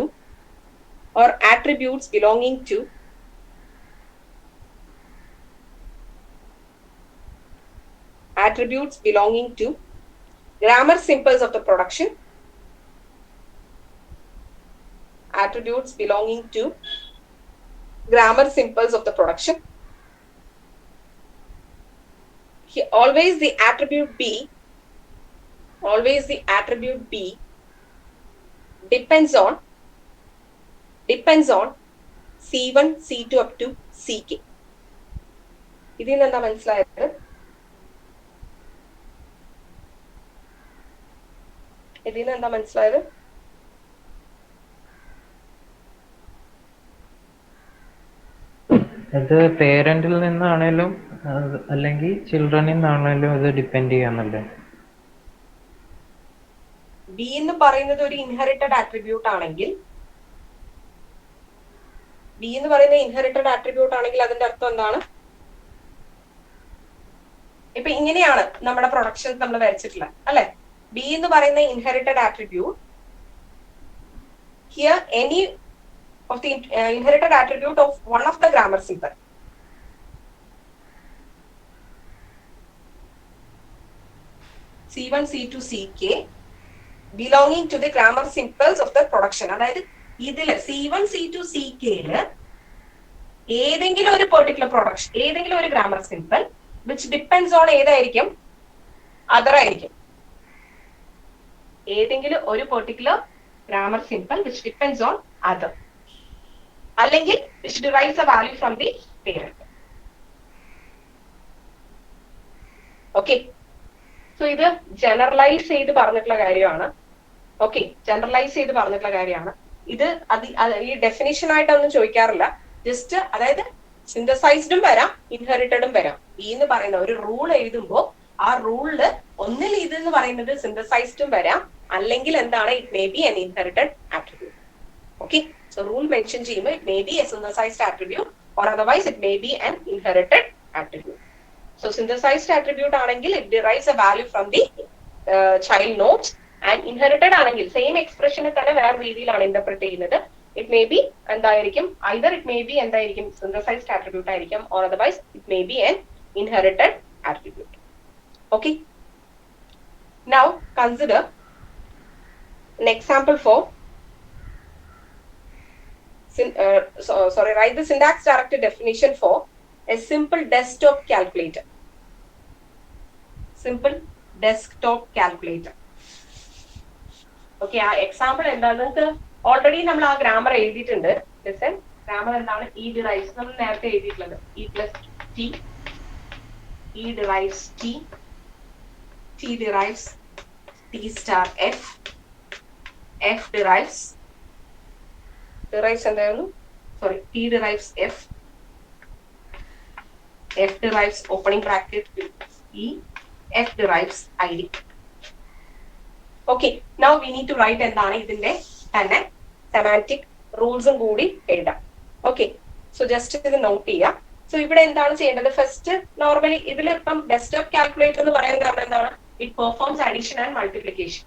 grammar simples of the production. Attributes belonging to grammar simples of the production. Here, always the attribute B depends on C1, C2 up to Ck. ഇതിൽ നിന്ന് എന്താ മനസ്സിലായത്? അത് പേരന്റിൽ നിന്നാണേലും അല്ലെങ്കിൽ ചിൽഡ്രനിൽ നിന്നാണേലും ഇത് depend ചെയ്യാന്നല്ലേ? B എന്ന് പറയുന്നത് ഒരു ഇൻഹെറിറ്റഡ് ആട്രിബ്യൂട്ട് ആണെങ്കിൽ അതിന്റെ അർത്ഥം എന്താണ്? ഇപ്പൊ ഇങ്ങനെയാണ് നമ്മുടെ പ്രൊഡക്ഷൻ നമ്മൾ വരച്ചിട്ടുള്ളത് അല്ലെ? ബി എന്ന് പറയുന്ന inherited attribute, hear any of the inherited attribute of one of the grammar symbol. C1, C2, Ck belonging to the grammar simples of the production. അതായത് ഇതില് C1, C2, Ck ഏതെങ്കിലും ഒരു പെർട്ടിക്കുലർ പ്രൊഡക്ഷൻ, ഏതെങ്കിലും ഒരു grammar symbol which depends on ഏതായിരിക്കും? Other ആയിരിക്കും. ഏതെങ്കിലും ഒരു particular grammar symbol which depends on other, അല്ലെങ്കിൽ which derives a value from the parent. Okay, so ഇത് ജനറലൈസ് ചെയ്ത് പറഞ്ഞിട്ടുള്ള കാര്യമാണ്. ഇത് ഈ ഡെഫിനിഷൻ ആയിട്ടൊന്നും ചോദിക്കാറില്ല. ജസ്റ്റ് അതായത് സിന്തസൈസ്ഡും വരാം, ഇൻഹെറിറ്റഡും വരാം. ബി എന്ന് പറയുന്ന ഒരു റൂൾ എഴുതുമ്പോൾ ആ റൂളില് ഒന്നിൽ ഇത് എന്ന് പറയുന്നത് സിന്തസൈസ്ഡും വരാം, അല്ലെങ്കിൽ എന്താണ്, it may be an inherited attribute. Okay, so rule mention ചെയ്യുമ്പോൾ it may be a synthesized attribute or otherwise it may be an inherited attribute. So synthesized attribute ആണെങ്കിൽ it derives a value from the child nodes, and inherited ആണെങ്കിൽ same expression തന്നെ വേറെ രീതിയിലാണ് interpret ചെയ്യുന്നത്. It may be എന്തായിരിക്കും, either it may be എന്തായിരിക്കും, synthesized attribute ആയിരിക്കും, or otherwise it may be an inherited attribute. Okay, now consider an example for write the syntax directed definition for a simple desktop calculator. Okay, ആ example എന്താണ്? നിങ്ങൾക്ക് already നമ്മൾ ആ grammar എഴുതിയിട്ടുണ്ട്. Listen, grammar എന്താണ്? E derives നമ്മൾ നേരത്തെ എഴുതിയിട്ടുള്ളത്. E plus T, E derives T, T derives T star F, F derives എന്തായിരുന്നു? Sorry, T derives F, F derives opening bracket E, F derives ID. Okay, now we need to write എന്താണ് ഇതിന്റെ തന്നെ semantic റൂൾസും കൂടി എഴുതാം. Okay, so just ഇത് not ചെയ്യാം. So ഇവിടെ എന്താണ് ചെയ്യേണ്ടത്? ഫസ്റ്റ് നോർമലി ഇതിൽ ഇപ്പം ഡെസ്ക്ടോപ്പ് കാൽക്കുലേറ്റർ എന്ന് പറയുന്നത് എന്താണ്? It performs addition and multiplication.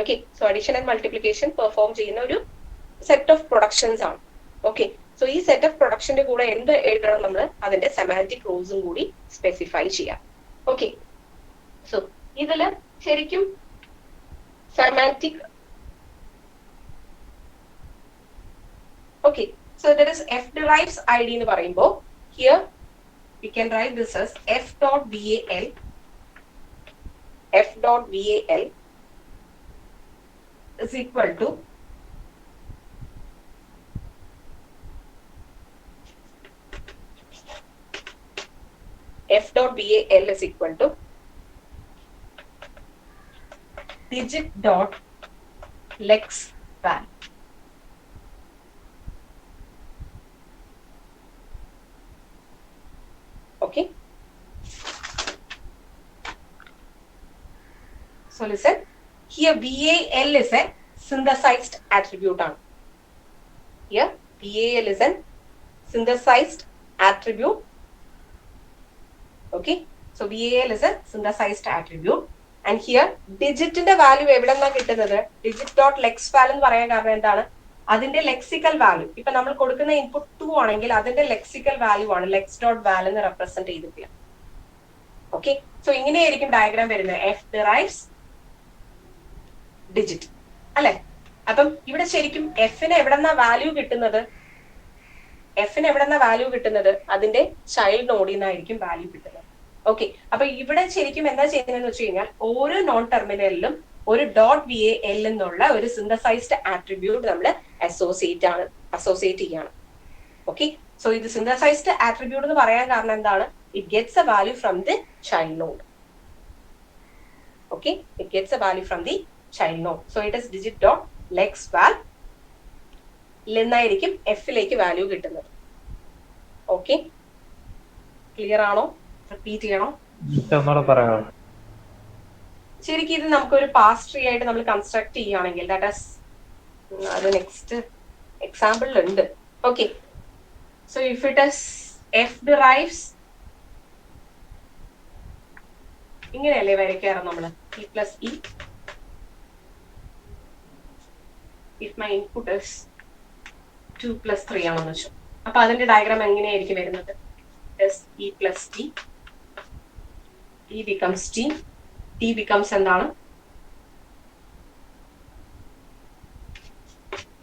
Okay, so addition and multiplication perform ചെയ്യുന്ന ഒരു സെറ്റ് ഓഫ് പ്രൊഡക്ഷൻസ് ആണ്. ഓക്കെ, സോ ഈ സെറ്റ് ഓഫ് പ്രൊഡക്ഷന്റെ കൂടെ എന്ത് എഴുതണം? നമ്മൾ അതിന്റെ സെമാന്റിക് റൂൾസും കൂടി സ്പെസിഫൈ ചെയ്യാം. ഓക്കെ, സോ ഇതില് ശരിക്കും semantic, okay, so there is F derives I D എന്ന് പറയുമ്പോൾ here we can write this as F dot V A L is equal to F dot VAL is equal to digit dot lex val. Okay. So listen, here VAL is a synthesized attribute. Here VAL is a synthesized attribute. Okay, so VAL is a synthesized attribute, and here ഡിജിറ്റിന്റെ value എവിടെ നിന്നാണ് കിട്ടുന്നത്? Digit dot lex വാൽ എന്ന് പറയാൻ കാരണം എന്താണ്? അതിന്റെ ലെക്സിക്കൽ വാല്യൂ. ഇപ്പൊ നമ്മൾ കൊടുക്കുന്ന ഇൻപുട്ട് 2 ആണെങ്കിൽ അതിന്റെ ലെക്സിക്കൽ വാല്യൂ ആണ് ലെക്സ് ഡോട്ട് വാൽ എന്ന് റെപ്രസെന്റ് ചെയ്തിട്ടുള്ളത്. ഓക്കെ, സോ ഇങ്ങനെയായിരിക്കും ഡയഗ്രാം വരുന്നത്. എഫ് ഡിറൈവ്സ് ഡിജിറ്റ് അല്ലെ. അപ്പം ഇവിടെ ശരിക്കും എഫിന് എവിടെന്നാ വാല്യൂ കിട്ടുന്നത്? എഫിന് എവിടെന്നാ വാല്യൂ കിട്ടുന്നത്? അതിന്റെ ചൈൽഡ് നോഡിൽ നിന്നായിരിക്കും വാല്യൂ കിട്ടുന്നത്. ഓക്കെ, അപ്പൊ ഇവിടെ ശരിക്കും എന്താ ചെയ്യുന്നതെന്ന് വെച്ച് കഴിഞ്ഞാൽ ഓരോ നോൺ ടെർമിനലിലും ഒരു ഡോട്ട് വി എ എൽ എന്നുള്ള ഒരു സിന്തസൈസ്ഡ് ആട്രിബ്യൂട്ട് നമ്മൾ അസോസിയേറ്റ് ചെയ്യാണ്. ഓക്കെ, സോ ഇത് സിന്തസൈസ്ഡ് ആട്രിബ്യൂട്ട് എന്ന് പറയാൻ കാരണം എന്താണ്? It gets a value from the child node. Okay, it gets a value from the child node. So it is digit dot lex val നിന്നായിരിക്കും എഫിലേക്ക് value കിട്ടുന്നത്. ഓക്കെ, ക്ലിയർ ആണോ? Repeat ചെയ്യണോ? ശരിക്കും ഇത് നമുക്കൊരു പാസ് ട്രീ ആയിട്ട് നമ്മൾ കൺസ്ട്രക്ട് ചെയ്യുകയാണെങ്കിൽ ദാറ്റ് ഈസ് അത് നെക്സ്റ്റ് എക്സാമ്പിളിലുണ്ട്. Okay, so if it is F derives ഇങ്ങനെയല്ലേ വരയ്ക്കാറ് നമ്മള്? E plus E if my input is 2 plus 3 ആണെന്ന് വെച്ചു. അപ്പൊ അതിന്റെ ഡയഗ്രാം എങ്ങനെയായിരിക്കും വരുന്നത്? E plus T, E becomes T, T becomes എന്താണ്?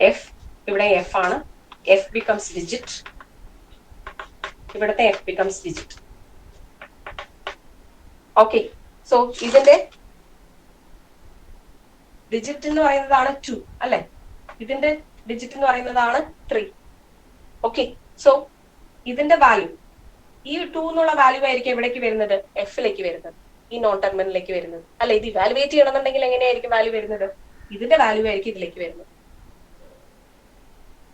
എഫ്. ഇവിടെ എഫ് ആണ്. F becomes digit. ഇവിടുത്തെ F becomes digit. Okay, so ഇതിന്റെ ഡിജിറ്റ് എന്ന് പറയുന്നതാണ് 2 അല്ലെ. ഇതിന്റെ ഡിജിറ്റ് എന്ന് പറയുന്നതാണ് 3. ഓക്കെ, സോ ഇതിന്റെ വാല്യൂ ഈ 2 എന്നുള്ള വാല്യൂ ആയിരിക്കും എവിടേക്ക് വരുന്നത്? എഫിലേക്ക് വരുന്നത്, ഈ നോൺ ടെർമിനലിലേക്ക് വരുന്നത് അല്ലെ. ഇത് ഇവാലുവേറ്റ് ചെയ്യണമെന്നുണ്ടെങ്കിൽ എങ്ങനെയായിരിക്കും വാല്യൂ വരുന്നത്? ഇതിന്റെ വാല്യൂ ആയിരിക്കും ഇതിലേക്ക് വരുന്നത്.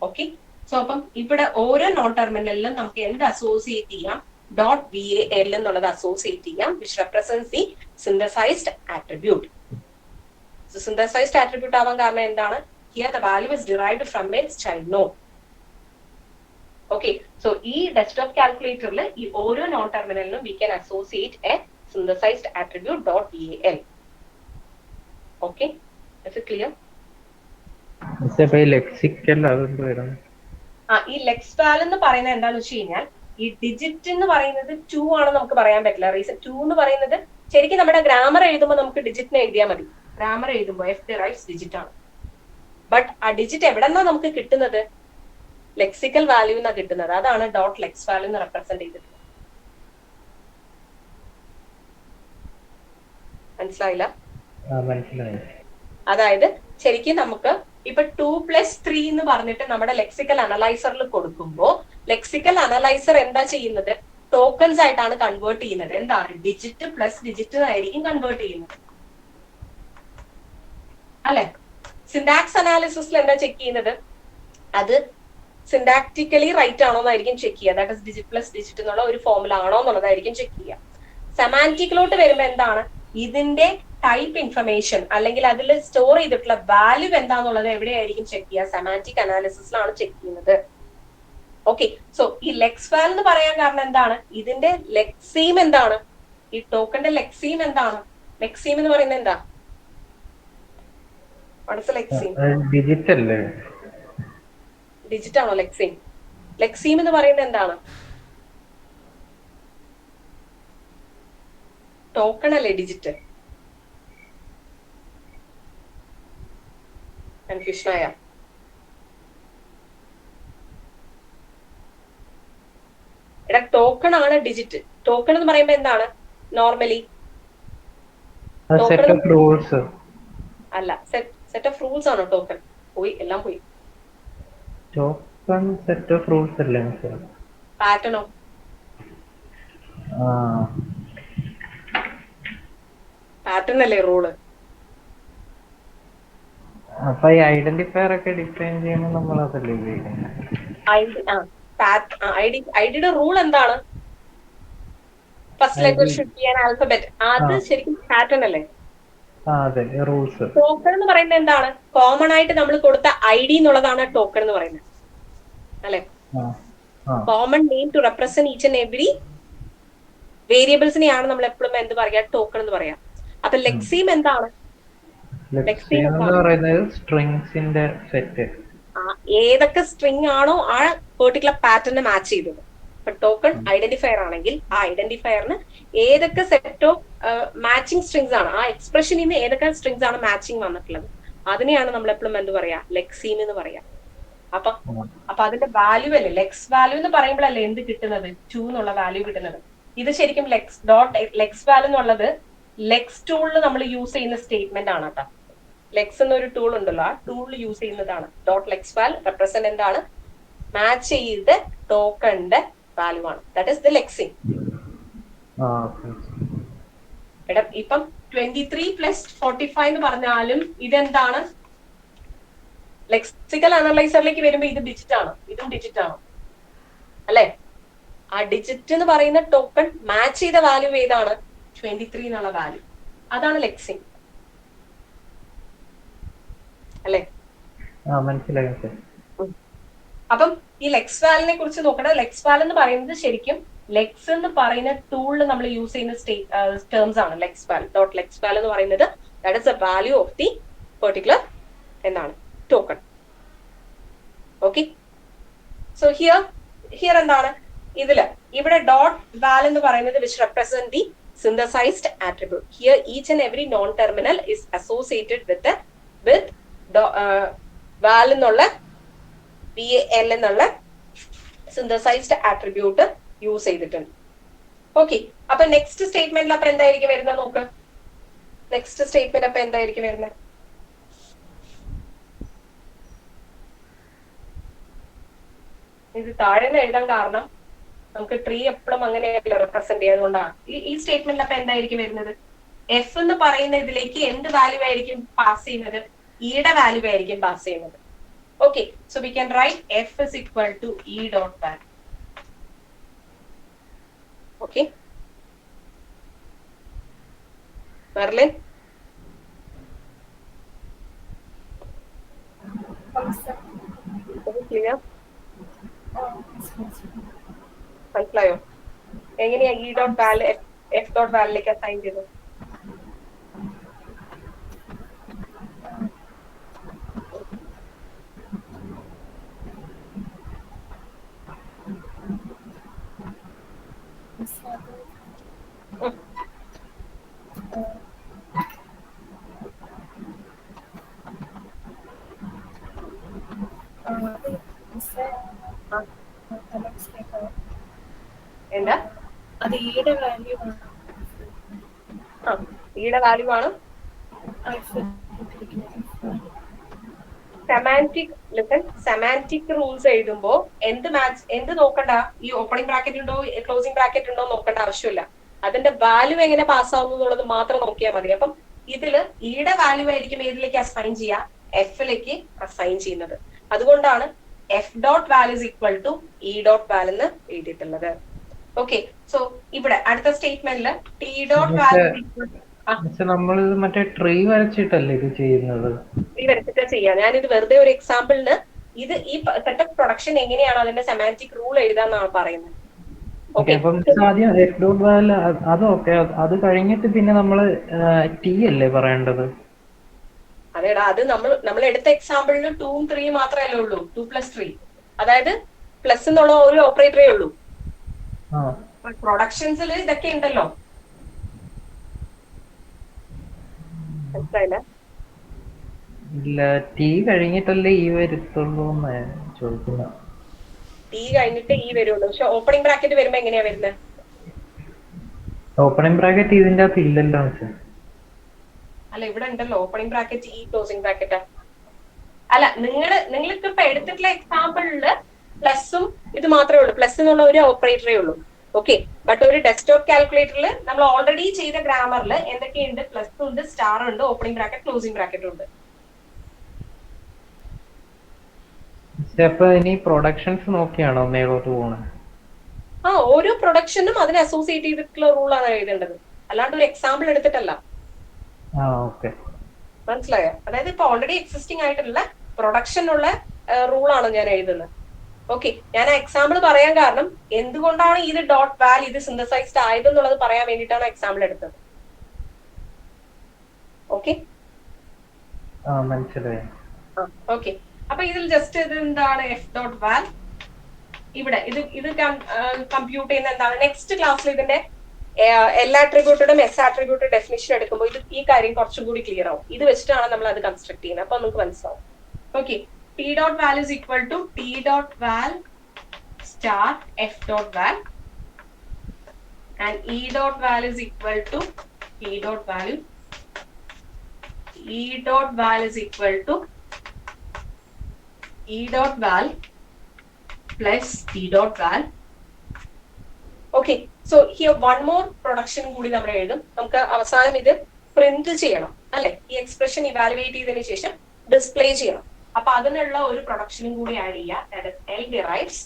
ഓക്കെ, സോ അപ്പം ഇവിടെ ഓരോ നോൺ ടെർമിനലിലും നമുക്ക് എന്ത് അസോസിയേറ്റ് ചെയ്യാം? ഡോട്ട് വി എ എൽ എന്നുള്ളത് അസോസിയേറ്റ് ചെയ്യാം, which represents the synthesised attribute. Synthesised attribute ആവാൻ കാരണം എന്താണ്? Here the value is derived from its child node. Okay, so ഈ desktop calculator ഈ ഓരോ നോൺ ടെർമിനലിനും we can associate a synthesized attribute dot val. Okay, is it clear? ഈ Lex വാൽ എന്ന് പറയുന്നത് എന്താണെന്ന് വെച്ച് കഴിഞ്ഞാൽ ഈ ഡിജിറ്റ് എന്ന് പറയുന്നത് 2 ആണ് നമുക്ക് പറയാൻ പറ്റില്ല. റീസൺ 2 എന്ന് പറയുന്നത് ശരിക്കും നമ്മുടെ ഗ്രാമർ എഴുതുമ്പോൾ നമുക്ക് ഡിജിറ്റിനെ എഴുതിയാൽ മതി. ഗ്രാമർ എഴുതുമ്പോൾ എഫ് ഡിറൈവ്സ് ഡിജിറ്റ് ആണ്. ബട്ട് ആ ഡിജിറ്റ് എവിടെന്നാ നമുക്ക് കിട്ടുന്നത്? ലെക്സിക്കൽ വാല്യൂ എന്നാ കിട്ടുന്നത്. അതാണ് ഡോട്ട് ലെക്സ് വാല്യൂ എന്ന് റെപ്രസെന്റ് ചെയ്തിട്ടുള്ളത്. മനസ്സിലായില്ല? അതായത് ശരിക്കും നമുക്ക് ഇപ്പൊ 2 plus 3 എന്ന് പറഞ്ഞിട്ട് നമ്മുടെ ലെക്സിക്കൽ അനലൈസറിൽ കൊടുക്കുമ്പോൾ ലെക്സിക്കൽ അനലൈസർ എന്താ ചെയ്യുന്നത്? ടോക്കൺസ് ആയിട്ടാണ് കൺവേർട്ട് ചെയ്യുന്നത്. എന്താണ്? ഡിജിറ്റ് പ്ലസ് ഡിജിറ്റ് ആയിരിക്കും കൺവേർട്ട് ചെയ്യുന്നത് അല്ലെ. സിൻടാക്സ് അനാലിസിസിൽ എന്താ ചെക്ക് ചെയ്യുന്നത്? അത് സിൻടാക്ടിക്കലി റൈറ്റ് ആണോ എന്നായിരിക്കും ചെക്ക് ചെയ്യുക. That is digit plus digit എന്നുള്ള ഒരു ഫോമുല ആണോ എന്നുള്ളതായിരിക്കും ചെക്ക് ചെയ്യുക. സെമാന്റിക്കിലോട്ട് വരുമ്പോ എന്താണ്? ഇതിന്റെ ടൈപ്പ് ഇൻഫർമേഷൻ അല്ലെങ്കിൽ അതിൽ സ്റ്റോർ ചെയ്തിട്ടുള്ള വാല്യൂ എന്താന്നുള്ളത് എവിടെയായിരിക്കും ചെക്ക് ചെയ്യുക? സെമാന്റിക് അനാലിസിസിലാണ് ചെക്ക് ചെയ്യുന്നത്. ഓക്കെ, സോ ഈ ലെക്സ് വാൽ എന്ന് പറയാൻ കാരണം എന്താണ്? ഇതിന്റെ ലെക്സീം എന്താണ്? ഈ ടോക്കന്റെ ലെക്സീം എന്താണ്? ലെക്സീം എന്ന് പറയുന്നത് എന്താ? ഡിജിറ്റ് അല്ലേ? ഡിജിറ്റ് ആണോ ലെക്സീം? ലെക്സീം എന്ന് പറയുന്നത് എന്താണ്? ടോക്കൺ അല്ലേ ഡിജിറ്റ്? കൺഫ്യൂഷൻ ആയ? എടാ ടോക്കൺ ആണ് ഡിജിറ്റ്. ടോക്കൺ എന്ന് പറയുമ്പോ എന്താണ്? നോർമലി അല്ല, സെറ്റ് ഓഫ് റൂൾസ് ആണോ ടോക്കൺ? പോയി, എല്ലാം പോയി. ടോക്കൺ സെറ്റ് ഓഫ് റൂൾസ് അല്ലേ? പാറ്റേണോ? പാറ്റേൺ അല്ലേ റൂള്? അപ്പൊ ഈ ഐഡന്റിഫയർ ഒക്കെ ഡിഫൈൻ ചെയ്യുമ്പോൾ നമ്മൾ അതല്ലേ ഉപയോഗിക്കുന്നത്? ഐഡിയുടെ റൂൾ എന്താണ്? First letter should be an alphabet. അത് ശരിക്കും പാറ്റേൺ അല്ലേ? ടോക്കൺ എന്ന് പറയുന്നത് എന്താണ്? കോമൺ ആയിട്ട് നമ്മൾ കൊടുത്ത ഐഡി എന്നുള്ളതാണ് ടോക്കൺ എന്ന് പറയുന്നത് അല്ലെ. Common name to represent each and every വേരിയബിൾസിനെയാണ് നമ്മൾ എപ്പോഴും എന്ത് പറയാ? ടോക്കൺ എന്ന് പറയാം. അപ്പൊ ലെക്സീം എന്താണ്? ലെക്സീം ലെക്സിയം എന്ന് എന്താണ്? പറയുന്നത് സ്ട്രിങ്സിന്റെ സെറ്റ്. ഏതൊക്കെ സ്ട്രിങ് ആണോ ആ പെർട്ടിക്കുലർ പാറ്റേണിന് മാച്ച് ചെയ്തത്. ഇപ്പൊ ടോക്കൺ ഐഡന്റിഫയർ ആണെങ്കിൽ ആ ഐഡന്റിഫയറിന് ഏതൊക്കെ സെറ്റ് ഓഫ് മാച്ചിങ് സ്ട്രിങ്സ് ആണ്, ആ എക്സ്പ്രഷനിൽ നിന്ന് ഏതൊക്കെ സ്ട്രിങ്സ് ആണ് മാച്ചിങ് വന്നിട്ടുള്ളത്, അതിനെയാണ് നമ്മൾ എപ്പോഴും എന്ത് പറയാ, ലെക്സീം എന്ന് പറയാം. അപ്പൊ അതിന്റെ വാല്യൂ അല്ലേ, ലെക്സ് വാല്യൂ എന്ന് പറയുമ്പോഴല്ലേ എന്ത് കിട്ടുന്നത്, 2 എന്നുള്ള വാല്യൂ കിട്ടുന്നത്. ഇത് ശരിക്കും ലെക്സ് വാല്യൂ എന്നുള്ളത് ലെക്സ് ടൂളിൽ നമ്മൾ യൂസ് ചെയ്യുന്ന സ്റ്റേറ്റ്മെന്റ് ആണ് കേട്ടോ. ലെക്സ് എന്നൊരു ടൂൾ ഉണ്ടല്ലോ, ആ ടൂളിൽ യൂസ് ചെയ്യുന്നതാണ്. ഡോട്ട് ലെക്സ് വാൽ റെപ്രസെന്റ് എന്താണ്, മാച്ച് ചെയ്ത് ടോക്കണിന്റെ വാല്യൂ ആണ്. That is the lexing. ഇപ്പം 23 + 45 എന്ന് പറഞ്ഞാലും ഇതെന്താണ്, ലെക്സിക്കൽ അനലൈസറിലേക്ക് വരുമ്പോ ഇത് ഡിജിറ്റ് ആണ്, ഇതും ഡിജിറ്റ് ആണ് അല്ലെ. ആ ഡിജിറ്റ് എന്ന് പറയുന്ന ടോക്കൺ മാച്ച് ചെയ്ത വാല്യൂ ഏതാണ്, 23 എന്നുള്ള വാല്യൂ. അതാണ് ലെക്സിങ് അല്ലെ. മനസ്സിലായി. അപ്പം ഈ ലെക്സ് വാലിനെ കുറിച്ച് നോക്കണം. ലെക്സ് വാൽ എന്ന് പറയുന്നത് ശരിക്കും ലെക്സ് എന്ന് പറയുന്ന ടൂളിൽ നമ്മൾ യൂസ് ചെയ്യുന്ന ടേംസ് ആണ്. ലെക്സ് വാൽ ഡോട്ട് ലെക്സ് വാൽ എന്ന് പറയുന്നത് that is the value of the particular എന്താണ് ടോക്കൺ. ഓക്കെ, സോ ഹിയർ എന്താണ് ഇതില്, ഇവിടെ ഡോട്ട് വാൽ എന്ന് പറയുന്നത് which represent the synthesized attribute. Here each and every non-terminal is associated with val എന്നുള്ള VAL എന്നുള്ള synthesized attribute യൂസ് ചെയ്തിട്ടുണ്ട്. ഓക്കെ, അപ്പൊ നെക്സ്റ്റ് സ്റ്റേറ്റ്മെന്റിൽ അപ്പൊ എന്തായിരിക്കും വരുന്നത് നോക്ക്. നെക്സ്റ്റ് സ്റ്റേറ്റ്മെന്റ് അപ്പൊ എന്തായിരിക്കും വരുന്നത്, ഇത് താഴെ എഴുതാൻ കാരണം നമുക്ക് ട്രീ എപ്പോഴും അങ്ങനെയല്ല റെപ്രസെന്റ് ചെയ്യുന്നതുകൊണ്ടാണ്. ഈ സ്റ്റേറ്റ്മെന്റിൽ അപ്പൊ എന്തായിരിക്കും വരുന്നത്, എഫ് എന്ന് പറയുന്ന ഇതിലേക്ക് എന്ത് വാല്യൂ ആയിരിക്കും പാസ് ചെയ്യുന്നത്, ഇയുടെ വാല്യൂ ആയിരിക്കും പാസ് ചെയ്യുന്നത്. Okay, so we can write F is equal to E dot value. Okay, Merlin clear, മനസ്സിലായോ എങ്ങനെയാ E dot value F dot വാല്യൂലേക്ക് അസൈൻ ചെയ്തത്. എന്താ അത് ഈയുടെ വാല്യൂ ആണ്. ഈയുടെ വാല്യൂ ആണ്. സെമാന്റിക് റൂൾസ് എഴുതുമ്പോ എന്ത് നോക്കണ്ട, ഈ ഓപ്പണിംഗ് ബ്രാക്കറ്റ് ഉണ്ടോ ക്ലോസിംഗ് ബ്രാക്കറ്റ് ഉണ്ടോ നോക്കേണ്ട ആവശ്യമില്ല. അതിന്റെ വാല്യൂ എങ്ങനെ പാസ് ആവുന്നു എന്നുള്ളത് മാത്രം നോക്കിയാൽ മതി. അപ്പം ഇതില് ഈയുടെ വാല്യൂ ആയിരിക്കും ഏതിലേക്ക് അസൈൻ ചെയ്യുക, എഫിലേക്ക് അസൈൻ ചെയ്യുന്നത്. അതുകൊണ്ടാണ് F dot value is equal to E dot value എന്ന് എഴുതിയിട്ടുള്ളത്. ഓക്കെ, സോ ഇവിടെ അടുത്ത സ്റ്റേറ്റ്മെന്റില് ടി ഡോട്ട് വാല്യൂ നമ്മൾ മറ്റേ ട്രീ വരച്ചിട്ടല്ലേ ഇത് ചെയ്യുന്നത്, ട്രീ വരച്ചിട്ട് ചെയ്യാം. ഞാനിത് വെറുതെ ഒരു എക്സാമ്പിളിന് ഇത് ഈ സെറ്റ് ഓഫ് പ്രൊഡക്ഷൻ എങ്ങനെയാണ് അതിന്റെ സെമാന്റിക് റൂൾ എഴുതാന്നാണ് പറയുന്നത്. ആദ്യം എഫ് ഡോട്ട് വാല്യൂ അത് ഓക്കെ, അത് കഴിഞ്ഞിട്ട് പിന്നെ നമ്മള് ടി അല്ലേ പറയേണ്ടത്. അതേടാ, അത് നമ്മൾ എടുത്ത എക്സാമ്പിളിൽ 2ഉം 3 മാത്രമല്ലേ ഉള്ളൂ, 2 + 3, അതായത് പ്ലസ് എന്നുള്ള ഒരു ഓപ്പറേറ്ററേ ഉള്ളൂ. പ്രൊഡക്ഷൻസിൽ ഇതൊക്കെ ഉണ്ടല്ലോ, മനസ്സിലായില്ല. ഇല്ല, ടി കഴിഞ്ഞിട്ടല്ലേ ഈ വരുത്തുള്ളൂ ചോദിക്കുന്ന. ടി കഴിഞ്ഞിട്ട് ഈ വരുള്ളൂ, പക്ഷെ ഓപ്പണിംഗ് ബ്രാക്കറ്റ് വരുമ്പോ എങ്ങനെയാ വരുന്നത്, ഓപ്പണിംഗ് ബ്രാക്കറ്റ് ഇതിന്റെ അകത്ത് ഇല്ലല്ലോ. അല്ല ഇവിടെ ഉണ്ടല്ലോ ഓപ്പണിംഗ് ബ്രാക്കറ്റ് ഈ ക്ലോസിംഗ് ബ്രാക്കറ്റ്. അല്ല നിങ്ങൾക്ക് ഇപ്പൊ എടുത്തിട്ടുള്ള എക്സാമ്പിളില് പ്ലസും ഇത് മാത്രമേ ഉള്ളൂ, പ്ലസ് എന്നുള്ള ഒരു ഓപ്പറേറ്ററേ ഉള്ളൂ. ഓക്കെ, ബട്ട് ഒരു ഡെസ്ക്ടോപ്പ് കാൽക്കുലേറ്ററിൽ നമ്മൾ ഓൾറെഡി ചെയ്ത ഗ്രാമറിൽ എന്തൊക്കെയുണ്ട്, പ്ലസ് ഉണ്ട്, സ്റ്റാർ ഉണ്ട്, ഓപ്പണിംഗ് ബ്രാക്കറ്റ് ക്ലോസിംഗ് ബ്രാക്കറ്റ് ഉണ്ട്. അപ്പൊ ഇനി പ്രൊഡക്ഷൻസ് നോക്കിയാണോ മേലോട്ട് പോകണത്? ഓരോ പ്രൊഡക്ഷനും അതിനെ അസോസിയേറ്റ് ചെയ്തിട്ടുള്ള റൂളാണ് എഴുതേണ്ടത്, അല്ലാണ്ട് ഒരു എക്സാമ്പിൾ എടുത്തിട്ടല്ല. മനസ്സിലായോ? അതായത് ഇപ്പൊ ഓൾറെഡി എക്സിസ്റ്റിംഗ് ആയിട്ടുള്ള പ്രൊഡക്ഷനുള്ള റൂളാണ് ഞാൻ എഴുതുന്നത്. ഓക്കെ, ഞാൻ ആ എക്സാമ്പിൾ പറയാൻ കാരണം എന്തുകൊണ്ടാണ് ഇത് ഡോട്ട് വാൽ ഇത് സിന്തസൈസ്ഡ് ആയതെന്നുള്ളത് പറയാൻ വേണ്ടിയിട്ടാണ് എക്സാമ്പിൾ എടുത്തത്. ഓക്കെ മനസ്സിലായി. ഓക്കെ. അപ്പൊ ഇതിൽ ജസ്റ്റ് ഇത് എന്താണ് എഫ് ഡോട്ട് വാൽ ഇവിടെ ഇത് കമ്പ്യൂട്ട് ചെയ്യുന്ന എന്താണ് നെക്സ്റ്റ് ക്ലാസ്സിൽ ഇതിന്റെ എല്ലാ ആട്രിബ്യൂട്ടും എസ് ആട്രിബ്യൂട്ട് ഡെഫിനിഷൻ എടുക്കുമ്പോൾ ഇത് ഈ കാര്യം കുറച്ചും കൂടി ക്ലിയർ ആവും. ഇത് വെച്ചിട്ടാണ് നമ്മൾ അത് കൺസ്ട്രക്ട് ചെയ്യുന്നത്. അപ്പൊ നമുക്ക് മനസ്സിലാവും. Okay, T dot val is equal to T dot val star F dot val and E dot val is equal to T dot value E dot val is equal to E dot val plus T dot val. Okay, so here one more production കൂടി നമ്മൾ എഴുതും. നമുക്ക് അവസാനം ഇത് print ചെയ്യണം അല്ലെ, ഈ expression evaluate ചെയ്തതിനു ശേഷം ഡിസ്പ്ലേ ചെയ്യണം. അപ്പൊ അതിനുള്ള ഒരു പ്രൊഡക്ഷനും കൂടി ആഡ് ചെയ്യുക. L derives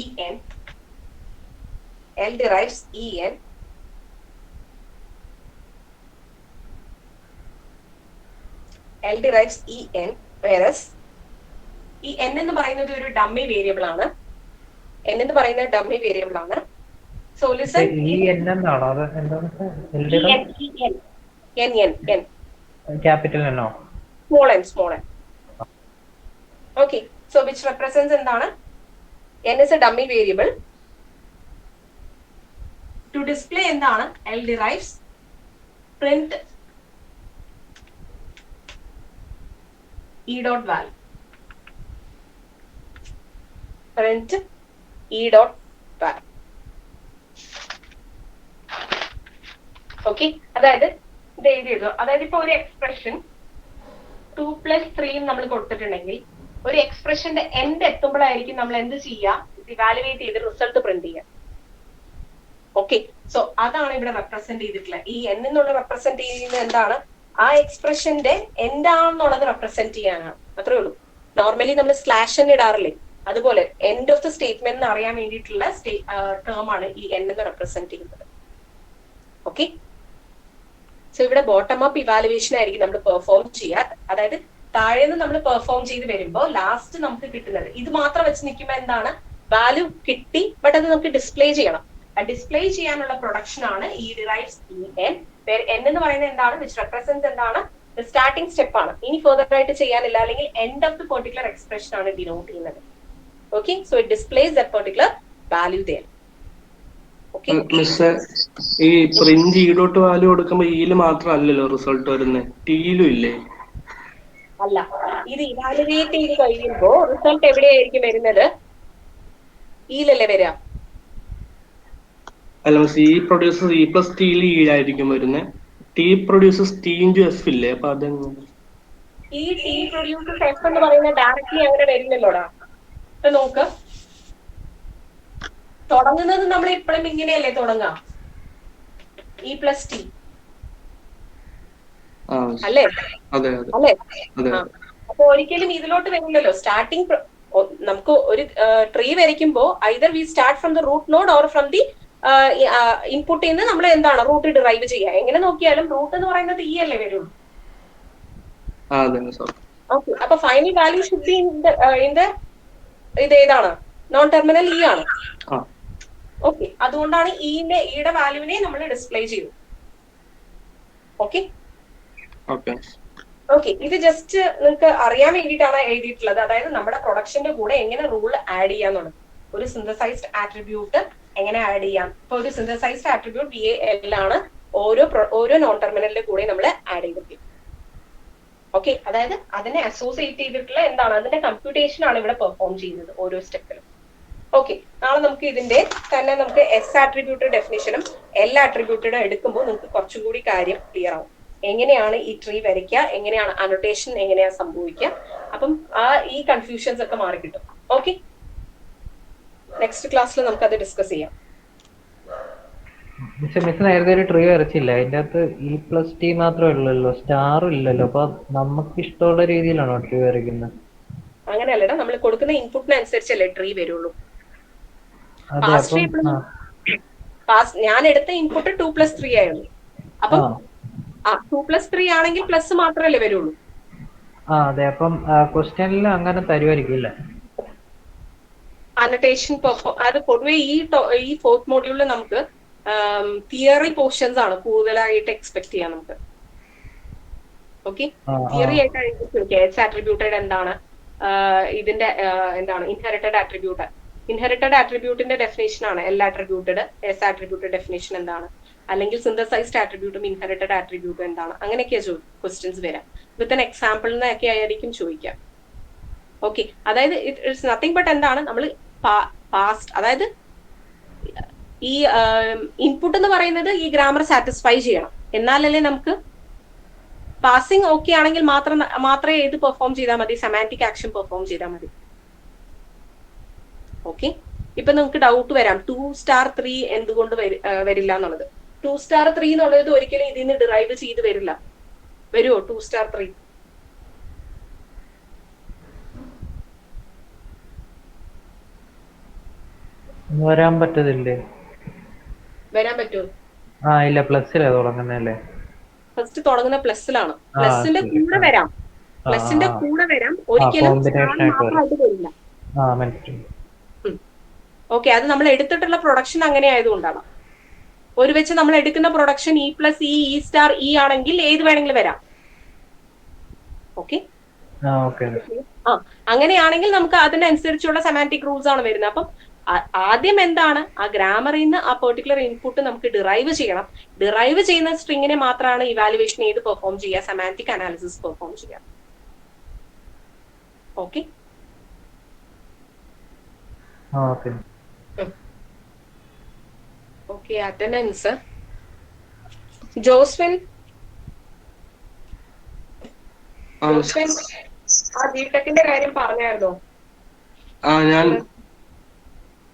E N whereas ഈ n എന്ന് പറയുന്നത് ഒരു ഡമ്മി വേരിയബിൾ ആണ്. സോ ലിസൺ, ക്യാപിറ്റൽ എന്നോ small n. Okay, so which represents എന്താണ്, n is a dummy variable. To display എന്താണ്, L derives print e dot val. Okay, അതായത് ഇത് എഴുതിയതോ, അതായത് ഇപ്പൊ ഒരു എക്സ്പ്രഷൻ 2+3 നമ്മൾ കൊടുത്തിട്ടുണ്ടെങ്കിൽ ഒരു എക്സ്പ്രഷന്റെ എൻഡ് എത്തുമ്പോഴായിരിക്കും നമ്മൾ എന്ത് ചെയ്യുക, ഇവാലുവേറ്റ് ചെയ്ത് റിസൾട്ട് പ്രിന്റ് ചെയ്യുക. ഓക്കെ, സോ അതാണ് ഇവിടെ റെപ്രസെന്റ് ചെയ്തിട്ടുള്ളത്. ഈ n എന്നുള്ള റെപ്രസെന്റ് ചെയ്യുന്നത് എന്താണ്, ആ എക്സ്പ്രഷന്റെ എന്താണെന്നുള്ളത് റെപ്രസെന്റ് ചെയ്യാനാണ്. അത്രേ ഉള്ളൂ. നോർമലി നമ്മൾ സ്ലാഷ് എന്ന് ഇടാറില്ലേ, അതുപോലെ എൻഡ് ഓഫ് ദ സ്റ്റേറ്റ്മെന്റ് എന്ന് അറിയാൻ വേണ്ടിയിട്ടുള്ള ടേം ആണ് ഈ n എന്ന് റെപ്രസെന്റ് ചെയ്യുന്നത്. ഓക്കെ, സോ ഇവിടെ ബോട്ടം അപ്പ് ഇവാലുവേഷൻ ആയിരിക്കും നമ്മൾ പെർഫോം ചെയ്യുക. അതായത് താഴെ നിന്ന് നമ്മൾ പെർഫോം ചെയ്ത് വരുമ്പോൾ ലാസ്റ്റ് നമുക്ക് കിട്ടുന്നത് ഇത് മാത്രം വെച്ച് നിൽക്കുമ്പോൾ എന്താണ്, വാല്യൂ കിട്ടി, ബട്ട് അത് നമുക്ക് ഡിസ്പ്ലേ ചെയ്യണം. ആ ഡിസ്പ്ലേ ചെയ്യാനുള്ള പ്രൊഡക്ഷൻ ആണ് ഈ ഡിറൈവ്സ് n എന്ന് പറയുന്നത് എന്താണ്, വിച്ച് റെപ്രസെന്റ് എന്താണ്, സ്റ്റാർട്ടിംഗ് സ്റ്റെപ്പ് ആണ്. ഇനി ഫെർദർ ആയിട്ട് ചെയ്യാനില്ല, അല്ലെങ്കിൽ end of the particular expression ആണ് ഡിനോട്ട് ചെയ്യുന്നത്. Okay, so it displays that particular value there. ഈ പ്രിന്റ് ഇ ഡോട്ട് വാല്യൂ കൊടുക്കുമ്പോ ഇയില് മാത്രമല്ലല്ലോ റിസൾട്ട് വരുന്നത്, ടിയിലും ഇല്ലേ? അല്ല, ഇത് ഇവാലുവേറ്റ് ചെയ്ത് കഴിയുമ്പോ റിസൾട്ട് എവിടെയായിരിക്കും വരുന്നത്, ഇയിലല്ലേ വരിക? അല്ല, സി പ്രൊഡ്യൂസസ് ഇ പ്ലസ് ടിയിൽ ഇയിലായിരിക്കും വരുന്നത്. T produces T into F ഇല്ലേ? അപ്പൊ അതെങ്ങനെ ഈ ടി പ്രൊഡ്യൂസസ് എഫ് എന്ന് പറയുന്നത് ഡയറക്ട്ലി അങ്ങനെ വരില്ലല്ലോടാ. ഇപ്പൊ നോക്ക്, തുടങ്ങുന്നത് നമ്മൾ ഇപ്പോഴും ഇങ്ങനെയല്ലേ തുടങ്ങാം, ഇ പ്ലസ് ടി അല്ലേ? അല്ലേ? അപ്പൊ ഒരിക്കലും ഇതിലോട്ട് വരില്ലല്ലോ. സ്റ്റാർട്ടിങ് നമുക്ക് ഒരു ട്രീ വരയ്ക്കുമ്പോ either we start from the root node or from the ഇൻപുട്ടിൽ നിന്ന് നമ്മൾ എന്താണ് റൂട്ട് ഡിറൈവ് ചെയ്യുക. എങ്ങനെ നോക്കിയാലും റൂട്ട് എന്ന് പറയുന്നത് ഇ അല്ലേ വരുള്ളൂ. ഓക്കെ, അപ്പൊ final value should be in the ഇത് ഏതാണ്, നോൺ ടെർമിനൽ ഇ ആണ്. ഓക്കെ, അതുകൊണ്ടാണ് ഇയുടെ വാല്യൂവിനെ നമ്മൾ ഡിസ്പ്ലേ ചെയ്തു. ഓക്കെ, ഇത് ജസ്റ്റ് നിങ്ങൾക്ക് അറിയാൻ വേണ്ടിയിട്ടാണ് എഴുതിയിട്ടുള്ളത്. അതായത് നമ്മുടെ പ്രൊഡക്ഷന്റെ കൂടെ എങ്ങനെ റൂൾ ആഡ് ചെയ്യാന്നുള്ളത്, ഒരു സിന്തസൈസ്ഡ് ആട്രിബ്യൂട്ട് എങ്ങനെ ആഡ് ചെയ്യാം. ഇപ്പൊ ഒരു സിന്തസൈസ്ഡ് ആട്രിബ്യൂട്ട് VAL ആണ്, ഓരോ നോൺ ടെർമിനലിന്റെ കൂടെ നമ്മൾ ആഡ് ചെയ്തിരിക്കും. ഓക്കെ, അതായത് അതിനെ അസോസിയേറ്റ് ചെയ്തിട്ടുള്ള എന്താണ്, അതിന്റെ കമ്പ്യൂട്ടേഷൻ ആണ് ഇവിടെ പെർഫോം ചെയ്യുന്നത് ഓരോ സ്റ്റെപ്പിലും. ഓക്കെ, നാളെ നമുക്ക് ഇതിന്റെ തന്നെ നമുക്ക് എസ് ആട്രിബ്യൂട്ട് ഡെഫിനിഷനും എല്ലാ ആട്രിബ്യൂട്ടും എടുക്കുമ്പോൾ നിങ്ങൾക്ക് കുറച്ചും കൂടി കാര്യം ക്ലിയർ ആവും. എങ്ങനെയാണ് ഈ ട്രീ വരയ്ക്കുക, എങ്ങനെയാണ് അനോട്ടേഷൻ എങ്ങനെയാ സംഭവിക്കുക. അപ്പം ഈ കൺഫ്യൂഷൻസ് ഒക്കെ മാറി കിട്ടും. ഓക്കെ, നെക്സ്റ്റ് ക്ലാസ്സിൽ നമുക്ക് അത് ഡിസ്കസ് ചെയ്യാം. മിസ് നേരത്തെ ഒരു ട്രീ വരച്ചില്ല, അതിന്റെ അകത്ത് ഇ പ്ലസ് ടി മാത്രമേ ഉള്ളല്ലോ, സ്റ്റാർ ഇല്ലല്ലോ. അപ്പൊ നമുക്ക് ഇഷ്ടമുള്ള രീതിയിലാണോ ട്രീ വരയ്ക്കുന്നത്? അങ്ങനെയല്ലടാ, നമ്മൾ കൊടുക്കുന്ന ഇൻപുട്ടിനനുസരിച്ചല്ലേ ട്രീ വരുള്ളൂ. ഞാൻ എടുത്ത ഇൻപുട്ട് 2+3 ആയിരുന്നു. അപ്പം 2+3 ആണെങ്കിൽ പ്ലസ് മാത്രമല്ലേ വരുള്ളൂ. അതെ, അപ്പം ക്വസ്റ്റ്യനിൽ അങ്ങനെ തരുമായിരിക്കും. അനോട്ടേഷൻ അത് പൊതുവെ ഈ ഫോർത്ത് മോഡ്യൂളിൽ നമുക്ക് തിയറി പോർഷൻസ് ആണ് കൂടുതലായിട്ട് എക്സ്പെക്ട് ചെയ്യാം നമുക്ക്. ഓക്കെ, ആ ആ തിയറി ആയിട്ടായിരിക്കും ചോദിക്കുക എച്ച് ആട്രിബ്യൂട്ടഡ് എന്താണ്, ഇതിന്റെ എന്താണ് ഇൻഹെറിറ്റഡ് ആട്രിബ്യൂട്ട്. ഇൻഹെറിറ്റഡ് ആട്രിബ്യൂട്ടിന്റെ ഡെഫിനേഷൻ ആണ് L attributed, S attributed definition എന്താണ്, അല്ലെങ്കിൽ സിന്തസൈസ്ഡ് ആട്രിബ്യൂട്ടും ഇൻഹെറിറ്റഡ് ആട്രിബ്യൂട്ടും എന്താണ്, അങ്ങനെയൊക്കെയാ ക്വസ്റ്റ്യൻസ് വരാം. വിത്ത് എൻ എക്സാമ്പിൾ എന്നൊക്കെ ആയിരിക്കും ചോദിക്കാം. ഓക്കെ, അതായത് ഇറ്റ്സ് നത്തിങ് ബട്ട് എന്താണ് നമ്മൾ പാസ്റ്റ്, അതായത് ഈ ഇൻപുട്ട് എന്ന് പറയുന്നത് ഈ ഗ്രാമർ സാറ്റിസ്ഫൈ ചെയ്യണം, എന്നാലല്ലേ നമുക്ക് പാസിംഗ് ഓക്കെ ആണെങ്കിൽ മാത്രമേ ഇത് പെർഫോം ചെയ്താൽ മതി, സെമാന്റിക് ആക്ഷൻ പെർഫോം ചെയ്താൽ മതി. ഓക്കെ, ഇപ്പൊ നിങ്ങൾക്ക് ഡൗട്ട് വരാം 2*3 എന്തുകൊണ്ട് വരില്ല എന്നുള്ളത്. 2*3 എന്നുള്ളത് ഒരിക്കലും ഇതിൽ നിന്ന് ഡിറൈവ് ചെയ്ത് വരില്ല. വരുമോ 2*3? വരാൻ പറ്റത്തില്ലേ? വരാൻ പറ്റുമോ? ആ ഇല്ല, പ്ലസ്സിലാ തുടങ്ങുന്നല്ലേ. ഫസ്റ്റ് തുടങ്ങുന്ന പ്ലസ്സിലാണ്. ആ പ്ലസിന്റെ ശരി. കൂടെ ആ വരാം, ആ പ്ലസിന്റെ ആ കൂടെ വരാം, ആ ഒരിക്കലും സ്റ്റാർ കോമ്പിനേഷൻ ആയിട്ട് വരാം. മാത്രമായിട്ട് വരില്ല. ആ മനസ്സിലായി. ഓക്കെ, അത് നമ്മൾ എടുത്തിട്ടുള്ള പ്രൊഡക്ഷൻ അങ്ങനെ ആയതുകൊണ്ടാണ്. ഒരു വെച്ച് നമ്മൾ എടുക്കുന്ന പ്രൊഡക്ഷൻ E+E ആണെങ്കിൽ ഏത് വേണമെങ്കിലും വരാം. ഓക്കെ, ആ ഓക്കെ. ആ അങ്ങനെയാണെങ്കിൽ നമുക്ക് അതിനനുസരിച്ചുള്ള സെമാന്റിക് റൂൾസ് ആണ് വരുന്നത്. അപ്പം ആദ്യം എന്താണ്, ആ ഗ്രാമറിൽ നിന്ന് ആ പെർട്ടിക്കുലർ ഇൻപുട്ട് നമുക്ക് ഡിറൈവ് ചെയ്യണം. ഡിറൈവ് ചെയ്യുന്ന സ്ട്രിങ്ങിനെ മാത്രമാണ് ഇവാലുവേഷൻ ഏത് പെർഫോം ചെയ്യുക, സെമാന്റിക് അനാലിസിസ് പെർഫോം ചെയ്യുക. Okay okay. Okay, attendance. Joswin, Joswin ആ ബിടെക്കിന്റെ കാര്യം പറഞ്ഞായിരുന്നോ? ആ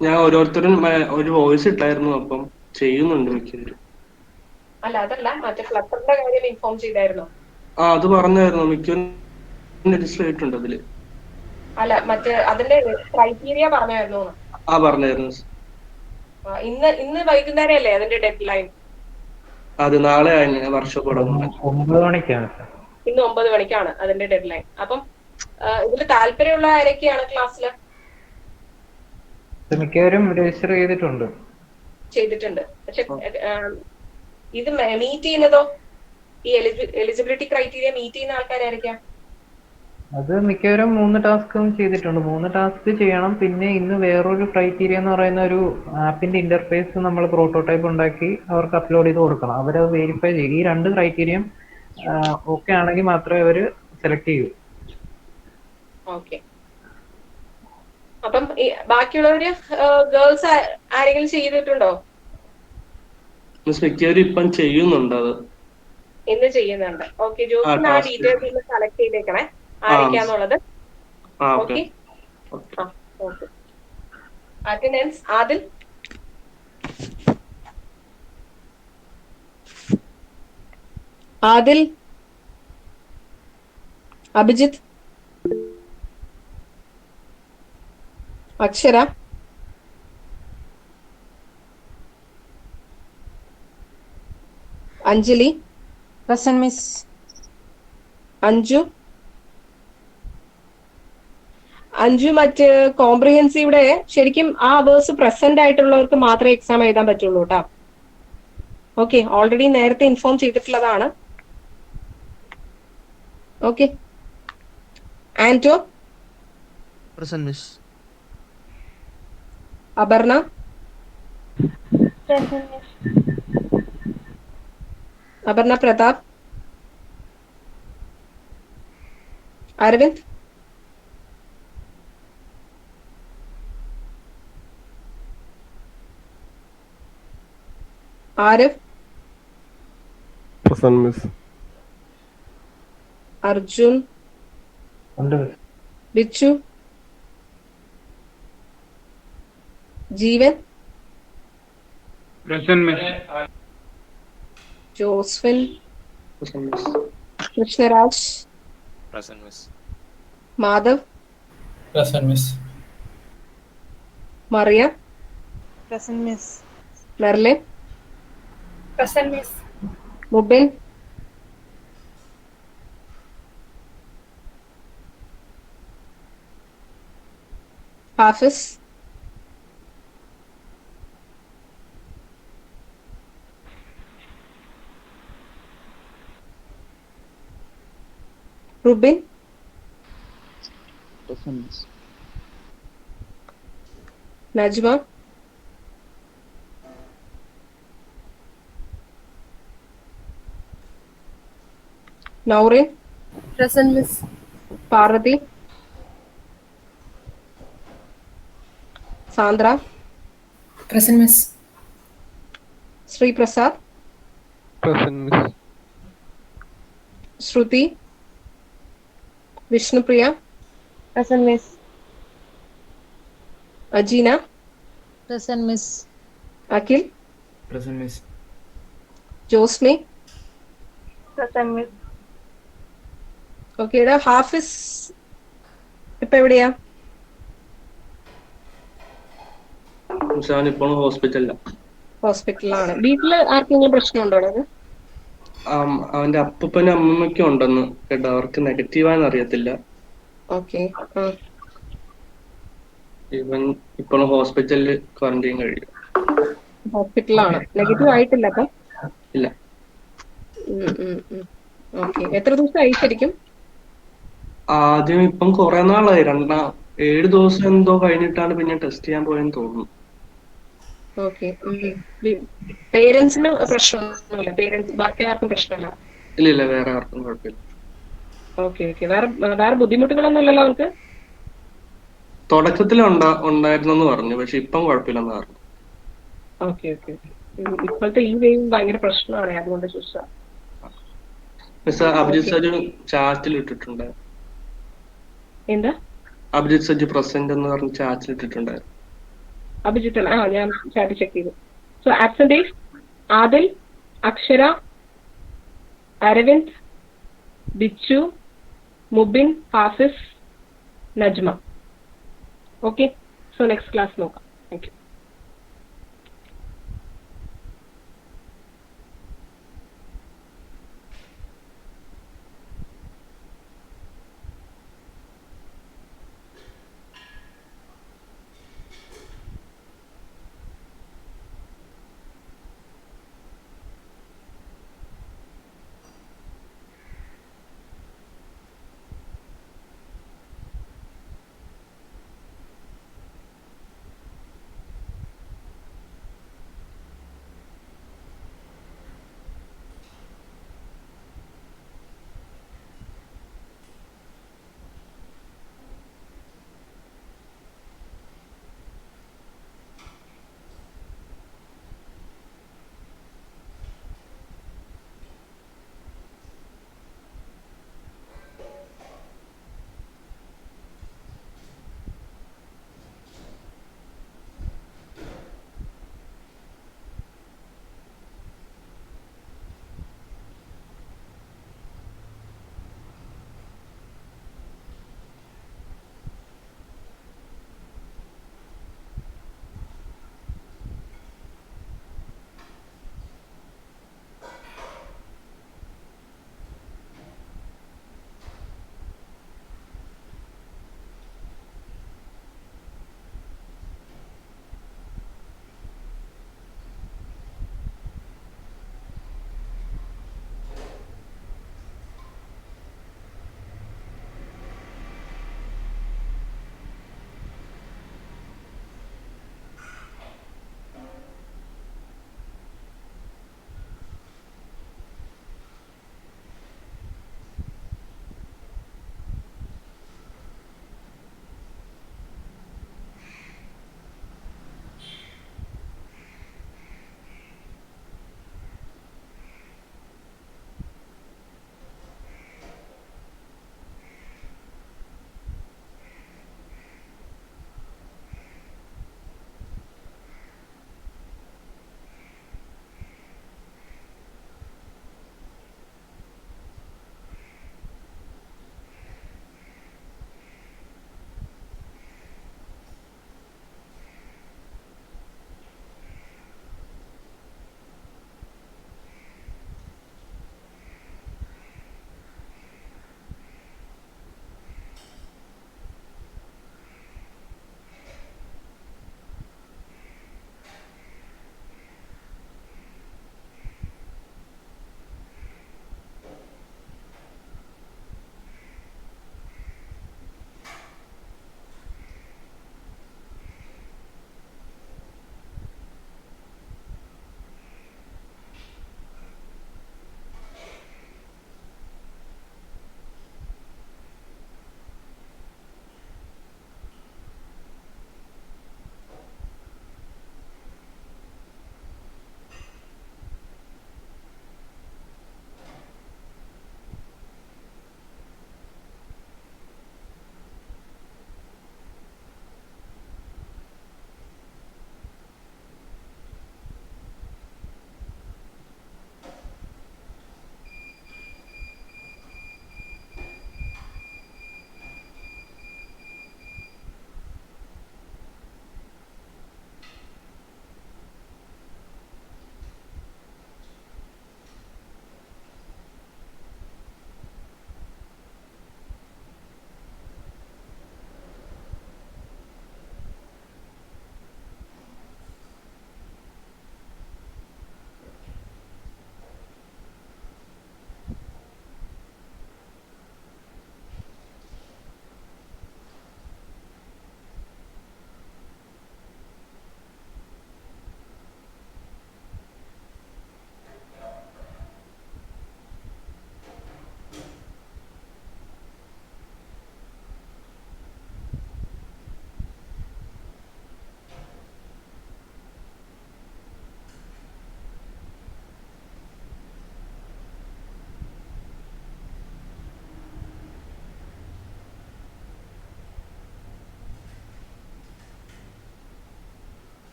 ഞാൻ ഓരോരുത്തരും ഒരു വോയിസ് ഇട്ടായിരുന്നു, അപ്പം ചെയ്യുന്നുണ്ട് മിക്കവരും. അല്ല അതല്ല, മറ്റേ ഫ്ലട്ടറിന്റെ കാര്യം ഇൻഫോം ചെയ്തായിരുന്നോ? ആ അത് പറഞ്ഞായിരുന്നു, മിക്കവരും രജിസ്റ്റർ ചെയ്തിട്ടുണ്ട് അതില്. അല്ല മറ്റേ അതിന്റെ ക്രൈറ്റീരിയ പറഞ്ഞായിരുന്നോ? ആ പറഞ്ഞായിരുന്നു. ഇന്ന് വൈകുന്നേരം അല്ലേ അതിന്റെ ഡെഡ് ലൈൻ? അത് നാളെ വർക്ക്ഷോപ്പ് തുടങ്ങുന്നത്. 9 മണിക്കാണ്. ഇന്ന് 9 മണിക്കാണ് അതിന്റെ ഡെഡ് ലൈൻ. അപ്പം ഇതിൽ താല്പര്യമുള്ള ആരൊക്കെയാണ് ക്ലാസ്സിൽ? മിക്കവരും രജിസ്റ്റർ ചെയ്തിട്ടുണ്ട്. പക്ഷെ ഇത് മീറ്റ് ചെയ്യുന്നതോ, ഈ എലിജിബിലിറ്റി ക്രൈറ്റീരിയ മീറ്റ് ചെയ്യുന്ന ആൾക്കാരായിരിക്കാം? അത് മിക്കവരും 3 ടാസ്കും ചെയ്തിട്ടുണ്ട്. 3 ടാസ്ക് ചെയ്യണം. പിന്നെ ഇന്ന് വേറൊരു ക്രൈറ്റീരിയ എന്ന് പറയുന്ന ഒരു ആപ്പിന്റെ ഇന്റർഫേസ് നമ്മൾ പ്രോട്ടോടൈപ്പ് ഉണ്ടാക്കി അവർക്ക് അപ്ലോഡ് ചെയ്ത് കൊടുക്കണം. അവരത് വെരിഫൈ ചെയ്യും. ഈ 2 ക്രൈറ്റീരിയം ഓക്കെ ആണെങ്കിൽ മാത്രമേ അവർ സെലക്ട് ചെയ്യൂ. ഓക്കെ, അപ്പം ബാക്കിയുള്ളവര് ഗേൾസ് ആരെങ്കിലും ചെയ്തിട്ടുണ്ടോ? മിക്കവരും ഇപ്പം ചെയ്യുന്നുണ്ട് അത്. ഇന്ന് ചെയ്യുന്നുണ്ട്. ഓക്കെ, ജോസിന് ആ ഡീറ്റെയിൽസ് ഒന്ന് കളക്ട് ചെയ്തേക്കണേ, ആരൊക്കെയാന്നുള്ളത്. Okay, okay. Attendance Adil, Adil, Abhijith, Akshara, Anjali, present miss, Anju. മറ്റ് കോംപ്രിഹെൻസീവിടെ ശരിക്കും ആ അവേഴ്സ് പ്രസന്റ് ആയിട്ടുള്ളവർക്ക് മാത്രമേ എക്സാം എഴുതാൻ പറ്റുള്ളൂ കേട്ടോ. ഓക്കെ, ഓൾറെഡി നേരത്തെ ഇൻഫോം ചെയ്തിട്ടുള്ളതാണ്. Okay, Anto, present miss, Aparna, Aparna Prathap, Aravind, Arif, present miss, Arjun, Bichu, Jeevan, Joswin, Krishnaraj, Madhav, Maria, present miss, Merlin, Mubin, Hafis, Rubin, Present, miss. Najma, Naurin, Present, miss. Parvathi, Sandra, Present, miss. Sreeprasad, Present, miss. Shruthi, Vishnupriya, Present, miss. Ajeena, Present, miss. Akhil, Present, miss. Josmi. Present, miss. Okay, Hafis ഇപ്പൊ എവിടെയാ? പക്ഷെ അവൻ ഇപ്പോഴും ഹോസ്പിറ്റലിലാണ്. ഹോസ്പിറ്റലിലാണ്. വീട്ടില് ആർക്കെങ്കിലും പ്രശ്നമുണ്ടോ അത്? അവന്റെ അപ്പൂപ്പനും അമ്മമ്മയ്ക്കും ഉണ്ടെന്ന് കേട്ടോ. അവർക്ക് നെഗറ്റീവാന്ന് അറിയത്തില്ല. ഓക്കെ. ഇവൻ ഇപ്പോഴും ഹോസ്പിറ്റലിൽ ക്വാറന്റൈൻ കഴിയും. ഹോസ്പിറ്റലിലാണ്. നെഗറ്റീവ് ആയിട്ടില്ല അപ്പൊ? ഇല്ല. ഓക്കെ. എത്ര ദിവസമായി ശരിക്കും? ആദ്യം ഇപ്പം കുറെ നാളായി. 7 ദിവസം എന്തോ കഴിഞ്ഞിട്ടാണ് പിന്നെ ടെസ്റ്റ് ചെയ്യാൻ പോയെന്ന് തോന്നുന്നു. ഓക്കെ. പേരൻസിന് പ്രശ്നമൊന്നുമില്ല? പേരൻസ് ബാക്കി ആർക്കും പ്രശ്നമില്ല? ഇല്ല, വേറെ ആർക്കും കുഴപ്പമില്ല. ഓക്കെ. വേറെ ബുദ്ധിമുട്ടുകളൊന്നും ഇല്ലല്ലോ അവർക്ക്? തുടക്കത്തിൽ ഉണ്ടായിരുന്നെന്ന് പറഞ്ഞു, പക്ഷെ ഇപ്പം കുഴപ്പമില്ലെന്ന് പറഞ്ഞു. ഓക്കെ. ഇപ്പോഴത്തെ ഈ വേവ് ഭയങ്കര പ്രശ്നമാണ്, അതുകൊണ്ട് ചോദിച്ചാ. മിസ്റ്റർ അഭിജിത്ത് സജു ചാറ്റിൽ ഇട്ടിട്ടുണ്ട്. എന്താ? അഭിജിത്ത് സജു പ്രസന്റ് എന്ന് പറഞ്ഞ് ചാറ്റിൽ ഇട്ടിട്ടുണ്ടായിരുന്നു. അഭിജിത്ത് അല്ല, ഞാൻ ചാറ്റ് ചെക്ക് ചെയ്തു. So absentees Adil, Akshara, Aravind, Bichu, Mubin, Hafis, Najma. Okay, so next class നോക്കാം. Thank U.